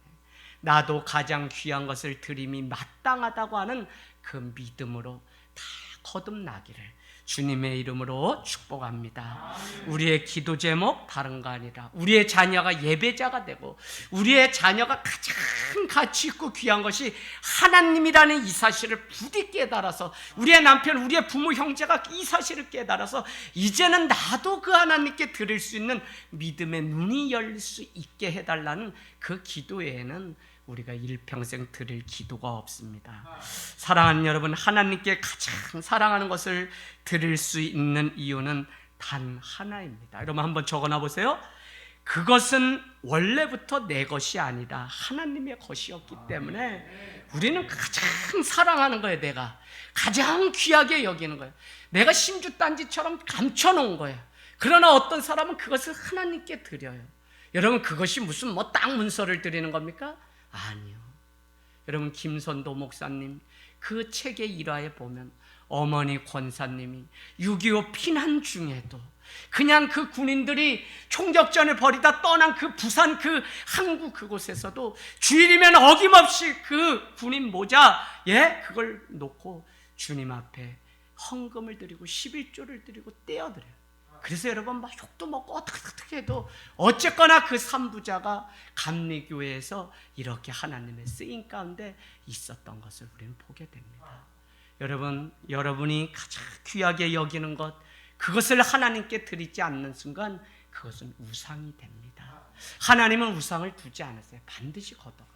A: 나도 가장 귀한 것을 드림이 마땅하다고 하는 그 믿음으로 다 거듭나기를 주님의 이름으로 축복합니다. 우리의 기도 제목 다른 거 아니라 우리의 자녀가 예배자가 되고 우리의 자녀가 가장 가치 있고 귀한 것이 하나님이라는 이 사실을 부디 깨달아서 우리의 남편, 우리의 부모, 형제가 이 사실을 깨달아서 이제는 나도 그 하나님께 드릴 수 있는 믿음의 눈이 열릴 수 있게 해달라는 그 기도에는 우리가 일평생 드릴 기도가 없습니다. 사랑하는 여러분, 하나님께 가장 사랑하는 것을 드릴 수 있는 이유는 단 하나입니다. 여러분 한번 적어놔 보세요. 그것은 원래부터 내 것이 아니라 하나님의 것이었기 때문에 우리는 가장 사랑하는 거예요. 내가 가장 귀하게 여기는 거예요. 내가 심주단지처럼 감춰놓은 거예요. 그러나 어떤 사람은 그것을 하나님께 드려요. 여러분 그것이 무슨 땅 문서를 드리는 겁니까? 아니요. 여러분 김선도 목사님 그 책의 일화에 보면 어머니 권사님이 6.25 피난 중에도 그냥 그 군인들이 총격전을 벌이다 떠난 그 부산 그 항구 그곳에서도 주일이면 어김없이 그 군인 모자 그걸 놓고 주님 앞에 헌금을 드리고 11조를 드리고 떼어드려요. 그래서 여러분 막 욕도 먹고 어떻게 해도 어쨌거나 그 삼부자가 감리교회에서 이렇게 하나님의 쓰임 가운데 있었던 것을 우리는 보게 됩니다. 여러분, 여러분이 가장 귀하게 여기는 것 그것을 하나님께 드리지 않는 순간 그것은 우상이 됩니다. 하나님은 우상을 두지 않으세요. 반드시 걷어가요.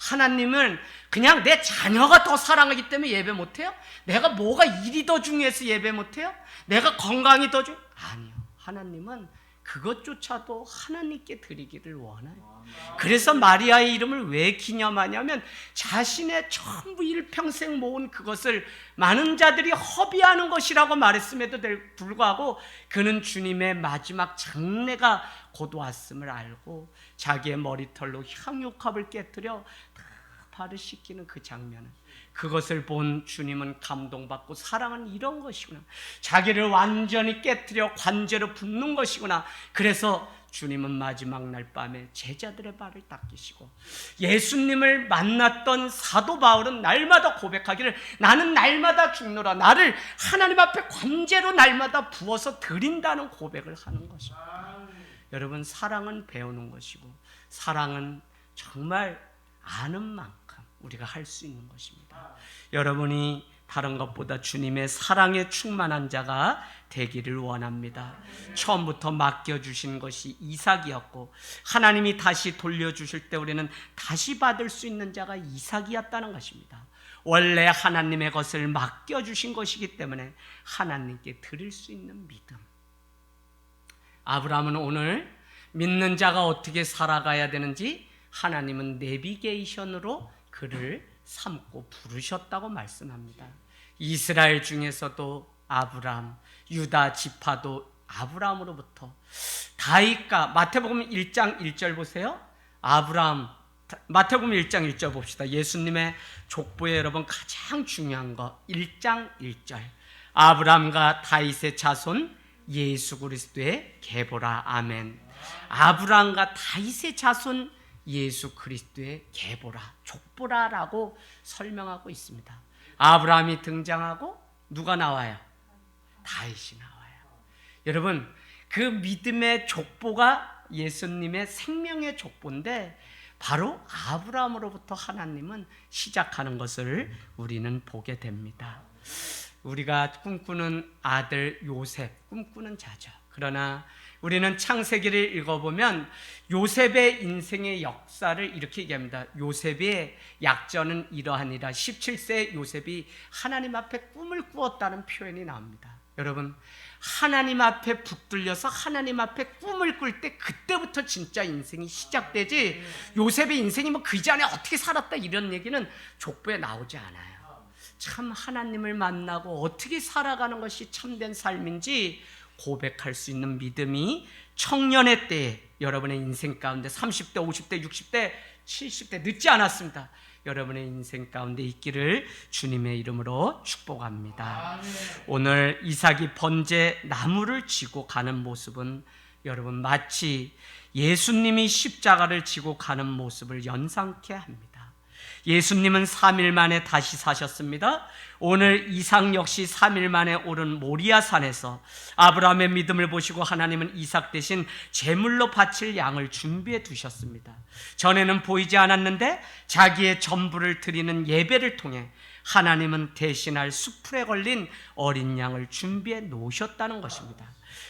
A: 하나님은 그냥 내 자녀가 더 사랑하기 때문에 예배 못해요? 내가 뭐가 일이 더 중요해서 예배 못해요? 내가 건강이 더 중요해요? 아니요. 하나님은 그것조차도 하나님께 드리기를 원해요. 그래서 마리아의 이름을 왜 기념하냐면 자신의 전부 일평생 모은 그것을 많은 자들이 허비하는 것이라고 말했음에도 불구하고 그는 주님의 마지막 장례가 곧 왔음을 알고 자기의 머리털로 향유컵을 깨뜨려 다 발을 씻기는 그 장면을 그것을 본 주님은 감동받고 사랑은 이런 것이구나. 자기를 완전히 깨뜨려 관제로 붓는 것이구나. 그래서 주님은 마지막 날 밤에 제자들의 발을 닦이시고 예수님을 만났던 사도 바울은 날마다 고백하기를 나는 날마다 죽노라. 나를 하나님 앞에 관제로 날마다 부어서 드린다는 고백을 하는 것입니다. 여러분 사랑은 배우는 것이고 사랑은 정말 아는 만큼 우리가 할 수 있는 것입니다. 여러분이 다른 것보다 주님의 사랑에 충만한 자가 되기를 원합니다. 처음부터 맡겨주신 것이 이삭이었고 하나님이 다시 돌려주실 때 우리는 다시 받을 수 있는 자가 이삭이었다는 것입니다. 원래 하나님의 것을 맡겨주신 것이기 때문에 하나님께 드릴 수 있는 믿음. 아브라함은 오늘 믿는 자가 어떻게 살아가야 되는지 하나님은 내비게이션으로 그를 삼고 부르셨다고 말씀합니다. 이스라엘 중에서도 아브라함, 유다 지파도 아브라함으로부터 다윗과 마태복음 1장 1절 보세요. 마태복음 1장 1절 봅시다. 예수님의 족보에 여러분 가장 중요한 거 1장 1절. 아브라함과 다윗의 자손 예수 그리스도의 계보라. 아멘. 아브라함과 다윗의 자손 예수 그리스도의 계보라, 족보라라고 설명하고 있습니다. 아브라함이 등장하고 누가 나와요? 다윗이 나와요. 여러분, 그 믿음의 족보가 예수님의 생명의 족보인데 바로 아브라함으로부터 하나님은 시작하는 것을 우리는 보게 됩니다. 우리가 꿈꾸는 아들 요셉, 꿈꾸는 자죠. 그러나 우리는 창세기를 읽어보면 요셉의 인생의 역사를 이렇게 얘기합니다. 요셉의 약전은 이러하니라. 17세 요셉이 하나님 앞에 꿈을 꾸었다는 표현이 나옵니다. 여러분, 하나님 앞에 붙들려서 하나님 앞에 꿈을 꿀 때 그때부터 진짜 인생이 시작되지, 요셉의 인생이 뭐 그 전에 어떻게 살았다 이런 얘기는 족보에 나오지 않아요. 참 하나님을 만나고 어떻게 살아가는 것이 참된 삶인지 고백할 수 있는 믿음이 청년의 때에 여러분의 인생 가운데 30대, 50대, 60대, 70대 늦지 않았습니다. 여러분의 인생 가운데 있기를 주님의 이름으로 축복합니다. 오늘 이삭이 번제 나무를 지고 가는 모습은 여러분 마치 예수님이 십자가를 지고 가는 모습을 연상케 합니다. 예수님은 3일 만에 다시 사셨습니다. 오늘 이삭 역시 3일 만에 오른 모리아 산에서 아브라함의 믿음을 보시고 하나님은 이삭 대신 제물로 바칠 양을 준비해 두셨습니다. 전에는 보이지 않았는데 자기의 전부를 드리는 예배를 통해 하나님은 대신할 수풀에 걸린 어린 양을 준비해 놓으셨다는 것입니다.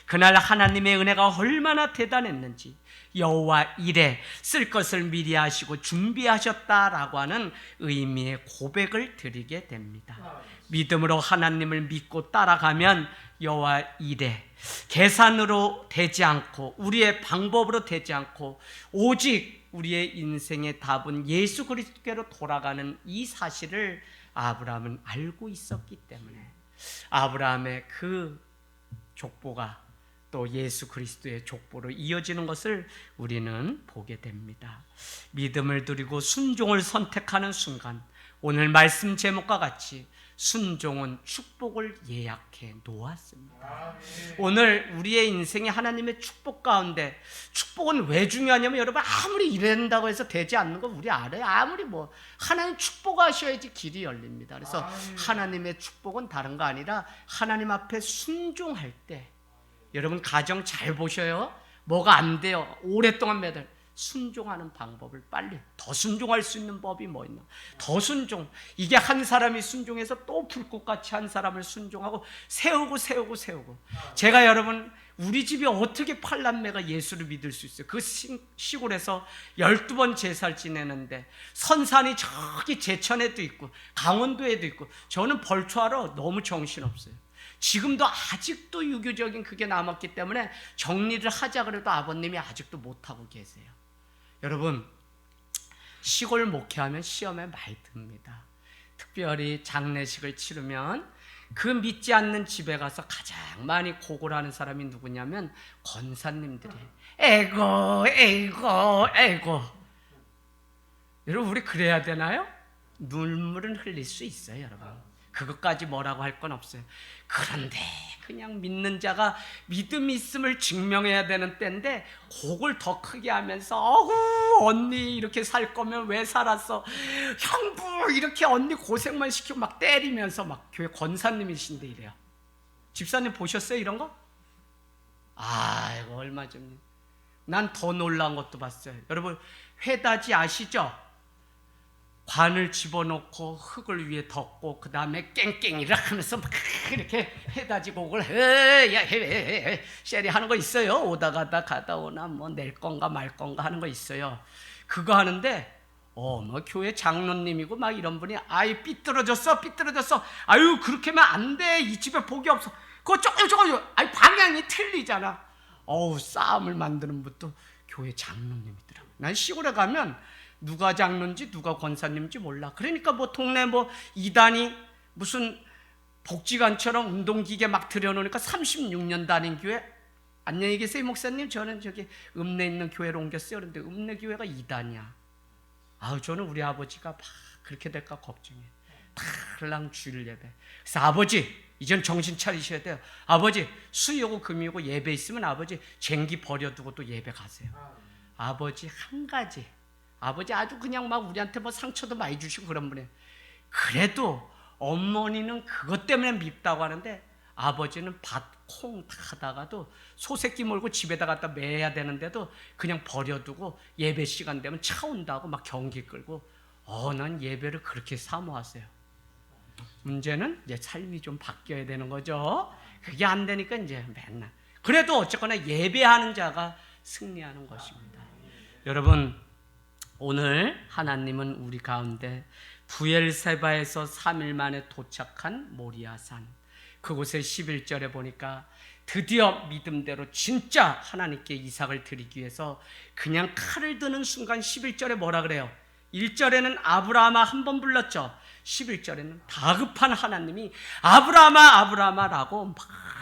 A: 그날 하나님의 은혜가 얼마나 대단했는지 여호와 이레 쓸 것을 미리 하시고 준비하셨다라고 하는 의미의 고백을 드리게 됩니다. 믿음으로 하나님을 믿고 따라가면 여호와 이레 계산으로 되지 않고 우리의 방법으로 되지 않고 오직 우리의 인생의 답은 예수 그리스도께로 돌아가는 이 사실을 아브라함은 알고 있었기 때문에 아브라함의 그 족보가 또 예수 그리스도의 족보로 이어지는 것을 우리는 보게 됩니다. 믿음을 드리고 순종을 선택하는 순간 오늘 말씀 제목과 같이 순종은 축복을 예약해 놓았습니다. 오늘 우리의 인생이 하나님의 축복 가운데 축복은 왜 중요하냐면 여러분 아무리 이런다고 해서 되지 않는 거 우리 알아요. 아무리 뭐 하나님 축복하셔야지 길이 열립니다. 그래서 하나님의 축복은 다른 거 아니라 하나님 앞에 순종할 때 여러분 가정 잘 보셔요. 뭐가 안 돼요. 오랫동안 매달 순종하는 방법을 빨리 더 순종할 수 있는 법이 뭐 있나? 더 순종. 이게 한 사람이 순종해서 또 불꽃같이 한 사람을 순종하고 세우고. 제가 여러분 우리 집이 어떻게 8남매가 예수를 믿을 수 있어요? 그 시골에서 12번 제사를 지내는데 선산이 저기 제천에도 있고 강원도에도 있고 저는 벌초하러 너무 정신없어요. 지금도 아직도 유교적인 그게 남았기 때문에 정리를 하자 그래도 아버님이 아직도 못하고 계세요. 여러분 시골 목회하면 시험에 많이 듭니다. 특별히 장례식을 치르면 그 믿지 않는 집에 가서 가장 많이 고골하는 사람이 누구냐면 권사님들이에요. 에고 여러분 우리 그래야 되나요? 눈물은 흘릴 수 있어요. 여러분 그것까지 뭐라고 할 건 없어요. 그런데 그냥 믿는 자가 믿음이 있음을 증명해야 되는 때인데 곡을 더 크게 하면서 어후 언니 이렇게 살 거면 왜 살았어? 형부 이렇게 언니 고생만 시키고 막 때리면서 막 교회 권사님이신데 이래요. 집사님 보셨어요 이런 거? 이거 얼마 전에 난 더 놀라운 것도 봤어요. 여러분 회다지 아시죠? 관을 집어넣고 흙을 위에 덮고 그 다음에 깽깽이를 하면서 막 이렇게 해가지고 그걸 쉐리 하는 거 있어요. 오다 가다 오나 뭐 낼 건가 말 건가 하는 거 있어요. 그거 하는데 뭐 교회 장로님이고 막 이런 분이 아이 삐뚤어졌어 아유 그렇게 하면 안 돼. 이 집에 복이 없어. 그거 조금 아이 방향이 틀리잖아. 싸움을 만드는 분도 교회 장로님이더라고. 난 시골에 가면 누가 장로인지 누가 권사님인지 몰라. 그러니까 뭐 동네 뭐 이단이 무슨 복지관처럼 운동기계 막 들여놓으니까 36년 다닌 교회. 안녕히 계세요 목사님. 저는 저기 읍내에 있는 교회로 옮겼어요. 그런데 읍내 교회가 이단이야. 저는 우리 아버지가 막 그렇게 될까 걱정해. 달랑 주일 예배. 그래서 아버지 이젠 정신 차리셔야 돼요. 아버지 수요고 금요고 예배 있으면 아버지 쟁기 버려두고 또 예배 가세요. 아버지 한 가지, 아버지 아주 그냥 막 우리한테 뭐 상처도 많이 주시고 그런 분이에요. 그래도 어머니는 그것 때문에 밉다고 하는데 아버지는 밭, 콩 하다가도 소새끼 몰고 집에다 갖다 매야 되는데도 그냥 버려두고 예배 시간 되면 차 온다고 막 경기 끌고 난 예배를 그렇게 사모하세요. 문제는 이제 삶이 좀 바뀌어야 되는 거죠. 그게 안 되니까 이제 맨날 그래도 어쨌거나 예배하는 자가 승리하는 것입니다. 여러분 오늘 하나님은 우리 가운데 부엘세바에서 3일 만에 도착한 모리아산 그곳의 11절에 보니까 드디어 믿음대로 진짜 하나님께 이삭을 드리기 위해서 그냥 칼을 드는 순간 11절에 뭐라 그래요? 1절에는 아브라함아 한 번 불렀죠. 11절에는 다급한 하나님이 아브라함아 라고 막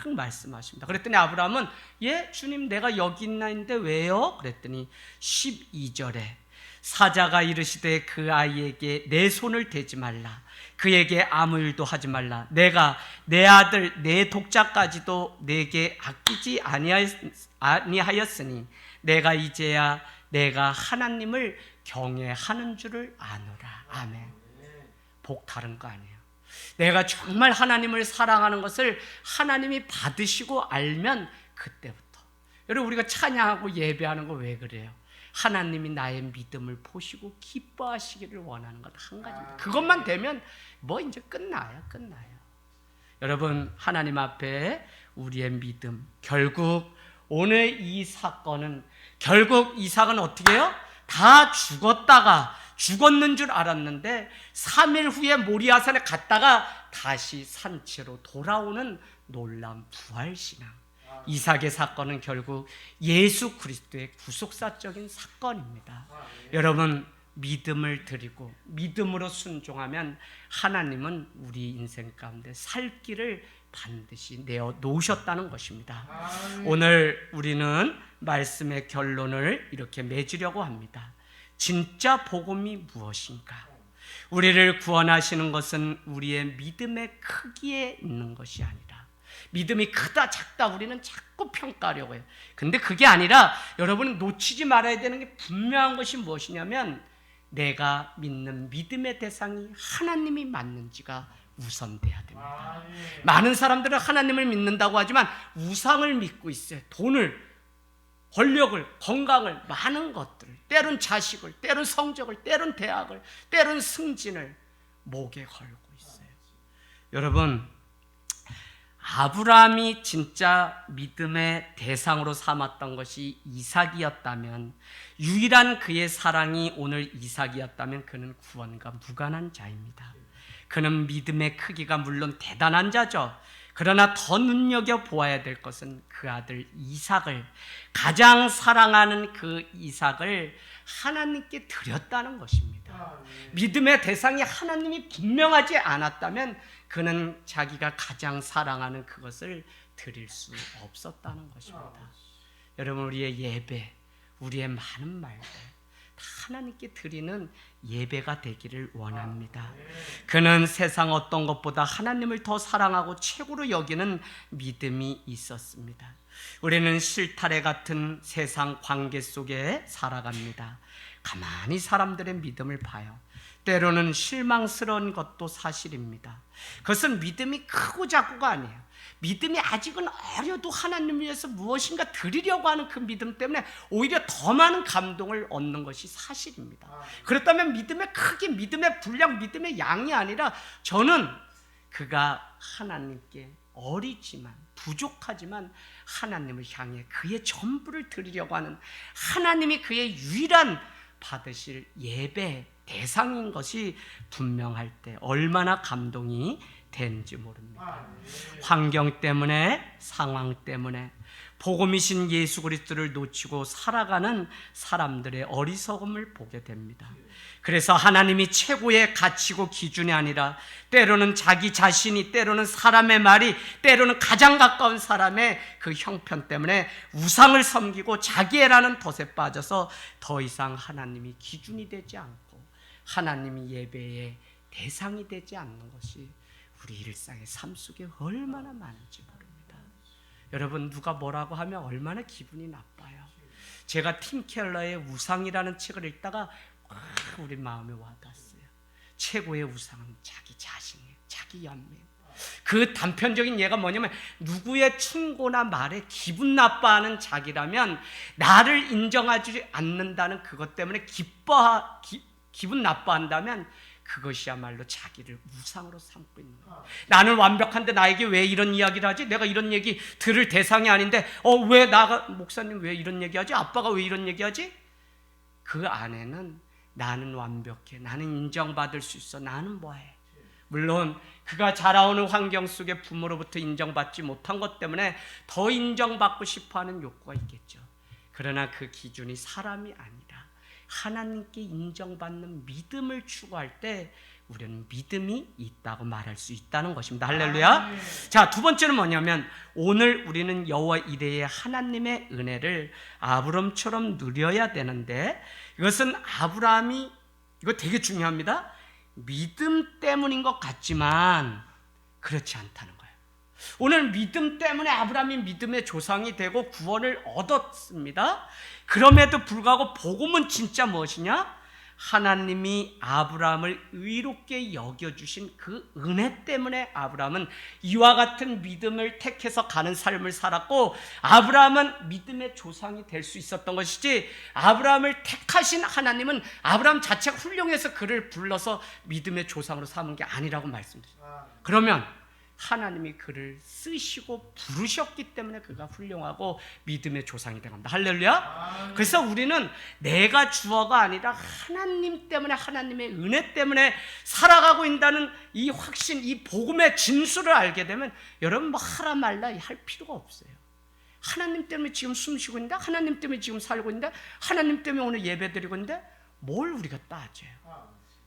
A: 말씀하십니다. 그랬더니 아브라함은 주님 내가 여기 있나인데 왜요? 그랬더니 12절에 사자가 이르시되 그 아이에게 내 손을 대지 말라. 그에게 아무 일도 하지 말라. 내가 내 아들 내 독자까지도 내게 아끼지 아니하였으니 내가 이제야 내가 하나님을 경외하는 줄을 아노라. 아멘. 복 다른 거 아니에요. 내가 정말 하나님을 사랑하는 것을 하나님이 받으시고 알면 그때부터. 여러분 우리가 찬양하고 예배하는 거 왜 그래요? 하나님이 나의 믿음을 보시고 기뻐하시기를 원하는 것 한 가지입니다. 그것만 되면 뭐 이제 끝나요. 여러분 하나님 앞에 우리의 믿음, 결국 오늘 이 사건은 결국 이삭은 어떻게 해요? 다 죽었는 줄 알았는데 3일 후에 모리아산에 갔다가 다시 산채로 돌아오는 놀라운 부활신앙. 이삭의 사건은 결국 예수 그리스도의 구속사적인 사건입니다. 여러분 믿음을 드리고 믿음으로 순종하면 하나님은 우리 인생 가운데 살 길을 반드시 내어 놓으셨다는 것입니다. 오늘 우리는 말씀의 결론을 이렇게 맺으려고 합니다. 진짜 복음이 무엇인가? 우리를 구원하시는 것은 우리의 믿음의 크기에 있는 것이 아니라 믿음이 크다 작다 우리는 자꾸 평가하려고 해요. 근데 그게 아니라 여러분은 놓치지 말아야 되는 게 분명한 것이 무엇이냐면 내가 믿는 믿음의 대상이 하나님이 맞는지가 우선돼야 됩니다. 많은 사람들은 하나님을 믿는다고 하지만 우상을 믿고 있어요. 돈을, 권력을, 건강을, 많은 것들을, 때론 자식을, 때론 성적을, 때론 대학을, 때론 승진을 목에 걸고 있어요. 여러분 아브라함이 진짜 믿음의 대상으로 삼았던 것이 이삭이었다면, 유일한 그의 사랑이 오늘 이삭이었다면 그는 구원과 무관한 자입니다. 그는 믿음의 크기가 물론 대단한 자죠. 그러나 더 눈여겨보아야 될 것은 그 아들 이삭을, 가장 사랑하는 그 이삭을 하나님께 드렸다는 것입니다. 믿음의 대상이 하나님이 분명하지 않았다면 그는 자기가 가장 사랑하는 그것을 드릴 수 없었다는 것입니다. 여러분 우리의 예배, 우리의 많은 말들 다 하나님께 드리는 예배가 되기를 원합니다. 그는 세상 어떤 것보다 하나님을 더 사랑하고 최고로 여기는 믿음이 있었습니다. 우리는 실타래 같은 세상 관계 속에 살아갑니다. 가만히 사람들의 믿음을 봐요. 때로는 실망스러운 것도 사실입니다. 그것은 믿음이 크고 작고가 아니에요. 믿음이 아직은 어려도 하나님을 위해서 무엇인가 드리려고 하는 그 믿음 때문에 오히려 더 많은 감동을 얻는 것이 사실입니다. 그렇다면 믿음의 크기, 믿음의 분량, 믿음의 양이 아니라 저는 그가 하나님께 어리지만 부족하지만 하나님을 향해 그의 전부를 드리려고 하는, 하나님이 그의 유일한 받으실 예배 대상인 것이 분명할 때 얼마나 감동이 되는지 모릅니다. 환경 때문에, 상황 때문에 복음이신 예수 그리스도를 놓치고 살아가는 사람들의 어리석음을 보게 됩니다. 그래서 하나님이 최고의 가치고 기준이 아니라 때로는 자기 자신이, 때로는 사람의 말이, 때로는 가장 가까운 사람의 그 형편 때문에 우상을 섬기고 자기애라는 덫에 빠져서 더 이상 하나님이 기준이 되지 않고 하나님이 예배의 대상이 되지 않는 것이 우리 일상의 삶 속에 얼마나 많은지 모릅니다. 여러분, 누가 뭐라고 하면 얼마나 기분이 나빠요. 제가 팀 켈러의 우상이라는 책을 읽다가 우리 마음에 와닿았어요. 최고의 우상은 자기 자신이에요. 자기 연민. 그 단편적인 예가 뭐냐면, 누구의 충고나 말에 기분 나빠하는 자기라면 나를 인정하지 않는다는 그것 때문에 기분 나빠한다면 그것이야말로 자기를 우상으로 삼고 있는 거예요. 나는 완벽한데 나에게 왜 이런 이야기를 하지? 내가 이런 얘기 들을 대상이 아닌데 왜 목사님 왜 이런 얘기하지? 아빠가 왜 이런 얘기하지? 그 안에는 나는 완벽해, 나는 인정받을 수 있어, 나는 뭐해. 물론 그가 자라오는 환경 속에 부모로부터 인정받지 못한 것 때문에 더 인정받고 싶어하는 욕구가 있겠죠. 그러나 그 기준이 사람이 아니라 하나님께 인정받는 믿음을 추구할 때 우리는 믿음이 있다고 말할 수 있다는 것입니다. 할렐루야. 자, 두 번째는 뭐냐면, 오늘 우리는 여호와 이레의 하나님의 은혜를 아브람처럼 누려야 되는데, 이것은 아브라함이, 이거 되게 중요합니다, 믿음 때문인 것 같지만 그렇지 않다는 거예요. 오늘 믿음 때문에 아브라함이 믿음의 조상이 되고 구원을 얻었습니다. 그럼에도 불구하고 복음은 진짜 무엇이냐? 하나님이 아브라함을 의롭게 여겨주신 그 은혜 때문에 아브라함은 이와 같은 믿음을 택해서 가는 삶을 살았고, 아브라함은 믿음의 조상이 될 수 있었던 것이지, 아브라함을 택하신 하나님은 아브라함 자체가 훌륭해서 그를 불러서 믿음의 조상으로 삼은 게 아니라고 말씀드렸습니다. 그러면 하나님이 그를 쓰시고 부르셨기 때문에 그가 훌륭하고 믿음의 조상이 된 겁니다. 할렐루야. 그래서 우리는 내가 주어가 아니라 하나님 때문에, 하나님의 은혜 때문에 살아가고 있다는 이 확신, 이 복음의 진수를 알게 되면 여러분 뭐 하라 말라 할 필요가 없어요. 하나님 때문에 지금 숨쉬고 있는데, 하나님 때문에 지금 살고 있는데, 하나님 때문에 오늘 예배드리고 있는데 뭘 우리가 따져요.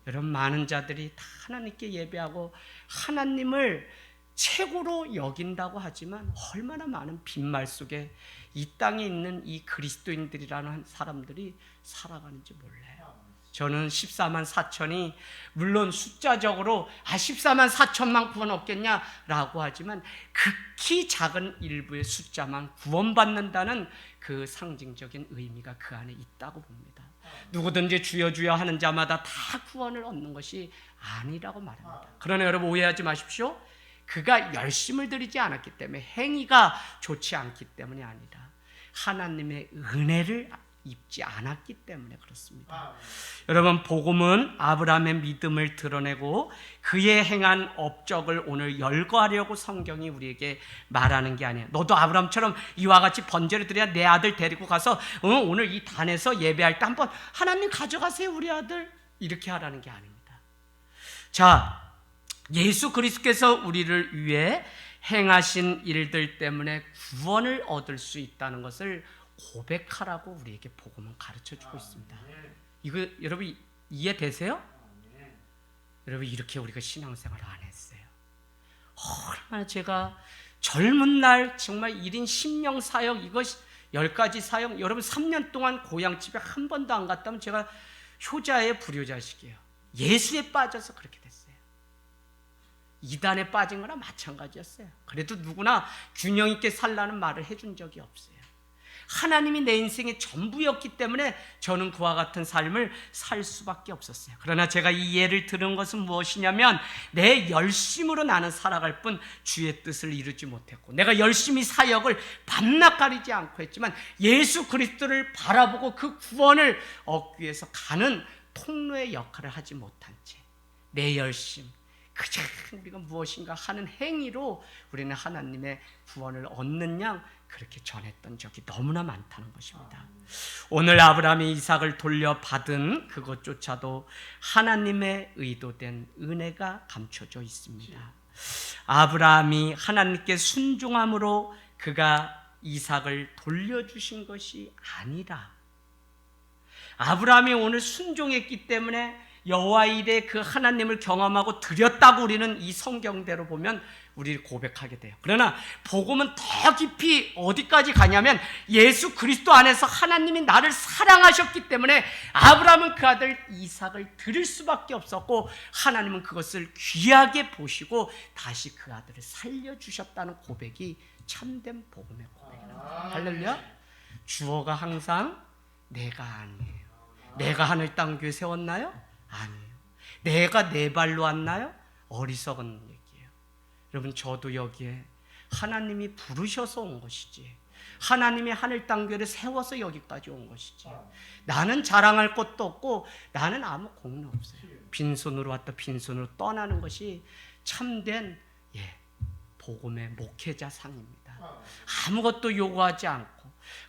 A: 여러분, 많은 자들이 다 하나님께 예배하고 하나님을 최고로 여긴다고 하지만 얼마나 많은 빈말 속에 이 땅에 있는 이 그리스도인들이라는 사람들이 살아가는지 몰라요. 저는 14만 4천이 물론 숫자적으로 14만 4천만 구원 없겠냐라고 하지만 극히 작은 일부의 숫자만 구원받는다는 그 상징적인 의미가 그 안에 있다고 봅니다. 누구든지 주여 주여 하는 자마다 다 구원을 얻는 것이 아니라고 말합니다. 그러나 여러분 오해하지 마십시오. 그가 열심을 들이지 않았기 때문에, 행위가 좋지 않기 때문이 아니라 하나님의 은혜를 입지 않았기 때문에 그렇습니다. 여러분, 복음은 아브라함의 믿음을 드러내고 그의 행한 업적을 오늘 열거하려고 성경이 우리에게 말하는 게 아니에요. 너도 아브라함처럼 이와 같이 번제를 드려야 내 아들 데리고 가서 오늘 이 단에서 예배할 때 한번 하나님 가져가세요 우리 아들, 이렇게 하라는 게 아닙니다. 자, 예수 그리스도께서 우리를 위해 행하신 일들 때문에 구원을 얻을 수 있다는 것을 고백하라고 우리에게 복음은 가르쳐주고 있습니다. 이거 여러분 이해되세요? 여러분, 이렇게 우리가 신앙생활을 안 했어요. 얼마나 제가 젊은 날 정말 1인 10명 사역, 이거 10가지 사역, 여러분 3년 동안 고향집에 한 번도 안 갔다면 제가 효자의 불효자식이에요. 예수에 빠져서 그렇게 됐어요. 이단에 빠진 거나 마찬가지였어요. 그래도 누구나 균형 있게 살라는 말을 해준 적이 없어요. 하나님이 내 인생의 전부였기 때문에 저는 그와 같은 삶을 살 수밖에 없었어요. 그러나 제가 이 예를 들은 것은 무엇이냐면 내 열심으로 나는 살아갈 뿐 주의 뜻을 이루지 못했고, 내가 열심히 사역을 밤낮 가리지 않고 했지만 예수 그리스도를 바라보고 그 구원을 얻기 위해서 가는 통로의 역할을 하지 못한 채 내 열심, 그저 우리가 무엇인가 하는 행위로 우리는 하나님의 구원을 얻는 양 그렇게 전했던 적이 너무나 많다는 것입니다. 오늘 아브라함이 이삭을 돌려받은 그것조차도 하나님의 의도된 은혜가 감춰져 있습니다. 아브라함이 하나님께 순종함으로 그가 이삭을 돌려주신 것이 아니라, 아브라함이 오늘 순종했기 때문에 여호와 일에 그 하나님을 경험하고 드렸다고 우리는 이 성경대로 보면 우리를 고백하게 돼요. 그러나 복음은 더 깊이 어디까지 가냐면 예수 그리스도 안에서 하나님이 나를 사랑하셨기 때문에 아브라함은 그 아들 이삭을 드릴 수밖에 없었고, 하나님은 그것을 귀하게 보시고 다시 그 아들을 살려주셨다는 고백이 참된 복음의 고백이랍니다. 할렐루야. 주어가 항상 내가 아니에요. 내가 하늘 땅 교회 세웠나요? 아니에요. 내가 내 발로 왔나요? 어리석은 얘기예요. 여러분, 저도 여기에 하나님이 부르셔서 온 것이지, 하나님이 하늘 땅 교회를 세워서 여기까지 온 것이지, 나는 자랑할 것도 없고 나는 아무 공로 없어요. 빈손으로 왔다 빈손으로 떠나는 것이 참된 복음의 목회자 상입니다. 아무것도 요구하지 않고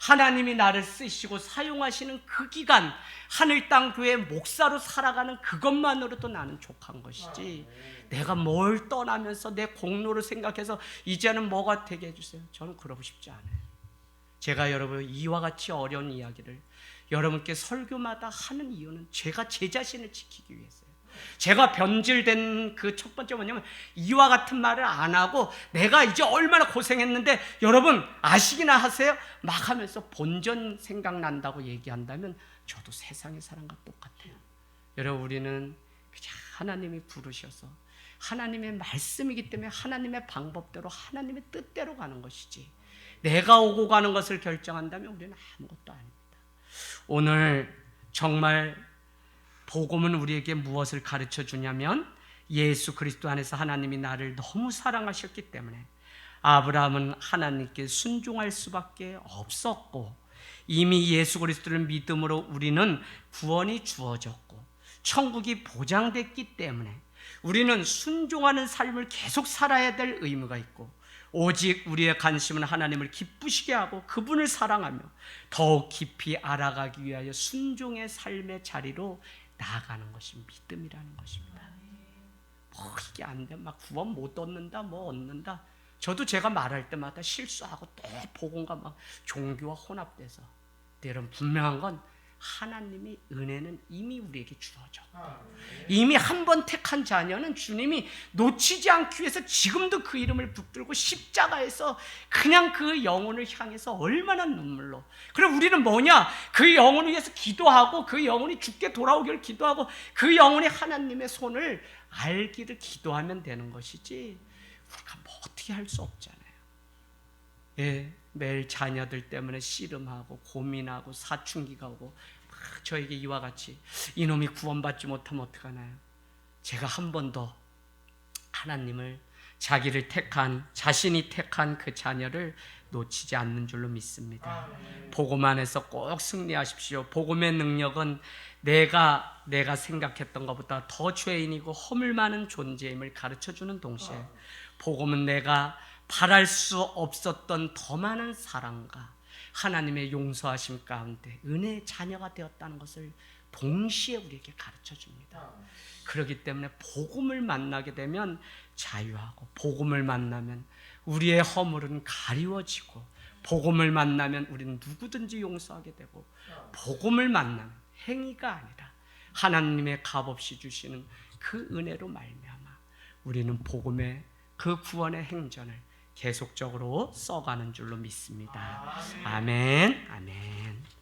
A: 하나님이 나를 쓰시고 사용하시는 그 기간, 하늘 땅 교회 목사로 살아가는 그것만으로도 나는 족한 것이지, 내가 뭘 떠나면서 내 공로를 생각해서 이제는 뭐가 되게 해주세요, 저는 그러고 싶지 않아요. 제가 여러분 이와 같이 어려운 이야기를 여러분께 설교마다 하는 이유는 제가 제 자신을 지키기 위해서요. 제가 변질된 그 첫 번째 뭐냐면 이와 같은 말을 안 하고 내가 이제 얼마나 고생했는데 여러분 아시기나 하세요? 막 하면서 본전 생각난다고 얘기한다면 저도 세상의 사람과 똑같아요. 여러분, 우리는 그냥 하나님이 부르셔서 하나님의 말씀이기 때문에 하나님의 방법대로 하나님의 뜻대로 가는 것이지, 내가 오고 가는 것을 결정한다면 우리는 아무것도 아닙니다. 오늘 정말 복음은 우리에게 무엇을 가르쳐 주냐면 예수 그리스도 안에서 하나님이 나를 너무 사랑하셨기 때문에 아브라함은 하나님께 순종할 수밖에 없었고, 이미 예수 그리스도를 믿음으로 우리는 구원이 주어졌고 천국이 보장됐기 때문에 우리는 순종하는 삶을 계속 살아야 될 의무가 있고, 오직 우리의 관심은 하나님을 기쁘시게 하고 그분을 사랑하며 더욱 깊이 알아가기 위하여 순종의 삶의 자리로 나아가는 것이 믿음이라는 것입니다. 뭐 이게 안 돼, 막 구원 못 얻는다, 뭐 얻는다. 저도 제가 말할 때마다 실수하고 또 복음과 막 종교와 혼합돼서. 근데 여러분, 분명한 건 하나님이 은혜는 이미 우리에게 주어져. 이미 한 번 택한 자녀는 주님이 놓치지 않기 위해서 지금도 그 이름을 붙들고 십자가에서 그냥 그 영혼을 향해서 얼마나 눈물로. 그럼 우리는 뭐냐? 그 영혼을 위해서 기도하고 그 영혼이 죽게 돌아오기를 기도하고 그 영혼이 하나님의 손을 알기를 기도하면 되는 것이지, 우리가 뭐 어떻게 할 수 없잖아요. 매일 자녀들 때문에 씨름하고 고민하고 사춘기가 오고 막 저에게 이와 같이 이놈이 구원받지 못하면 어떡하나요? 제가 한 번 더 하나님을, 자기를 택한, 자신이 택한 그 자녀를 놓치지 않는 줄로 믿습니다. 복음 안에서 꼭 승리하십시오. 복음의 능력은 내가 생각했던 것보다 더 죄인이고 허물 많은 존재임을 가르쳐주는 동시에 복음은 내가 바랄 수 없었던 더 많은 사랑과 하나님의 용서하심 가운데 은혜의 자녀가 되었다는 것을 동시에 우리에게 가르쳐 줍니다. 그렇기 때문에 복음을 만나게 되면 자유하고, 복음을 만나면 우리의 허물은 가리워지고, 복음을 만나면 우리는 누구든지 용서하게 되고, 복음을 만나면 행위가 아니라 하나님의 값없이 주시는 그 은혜로 말미암아 우리는 복음의 그 구원의 행전을 계속적으로 써가는 줄로 믿습니다. 아멘. 아멘.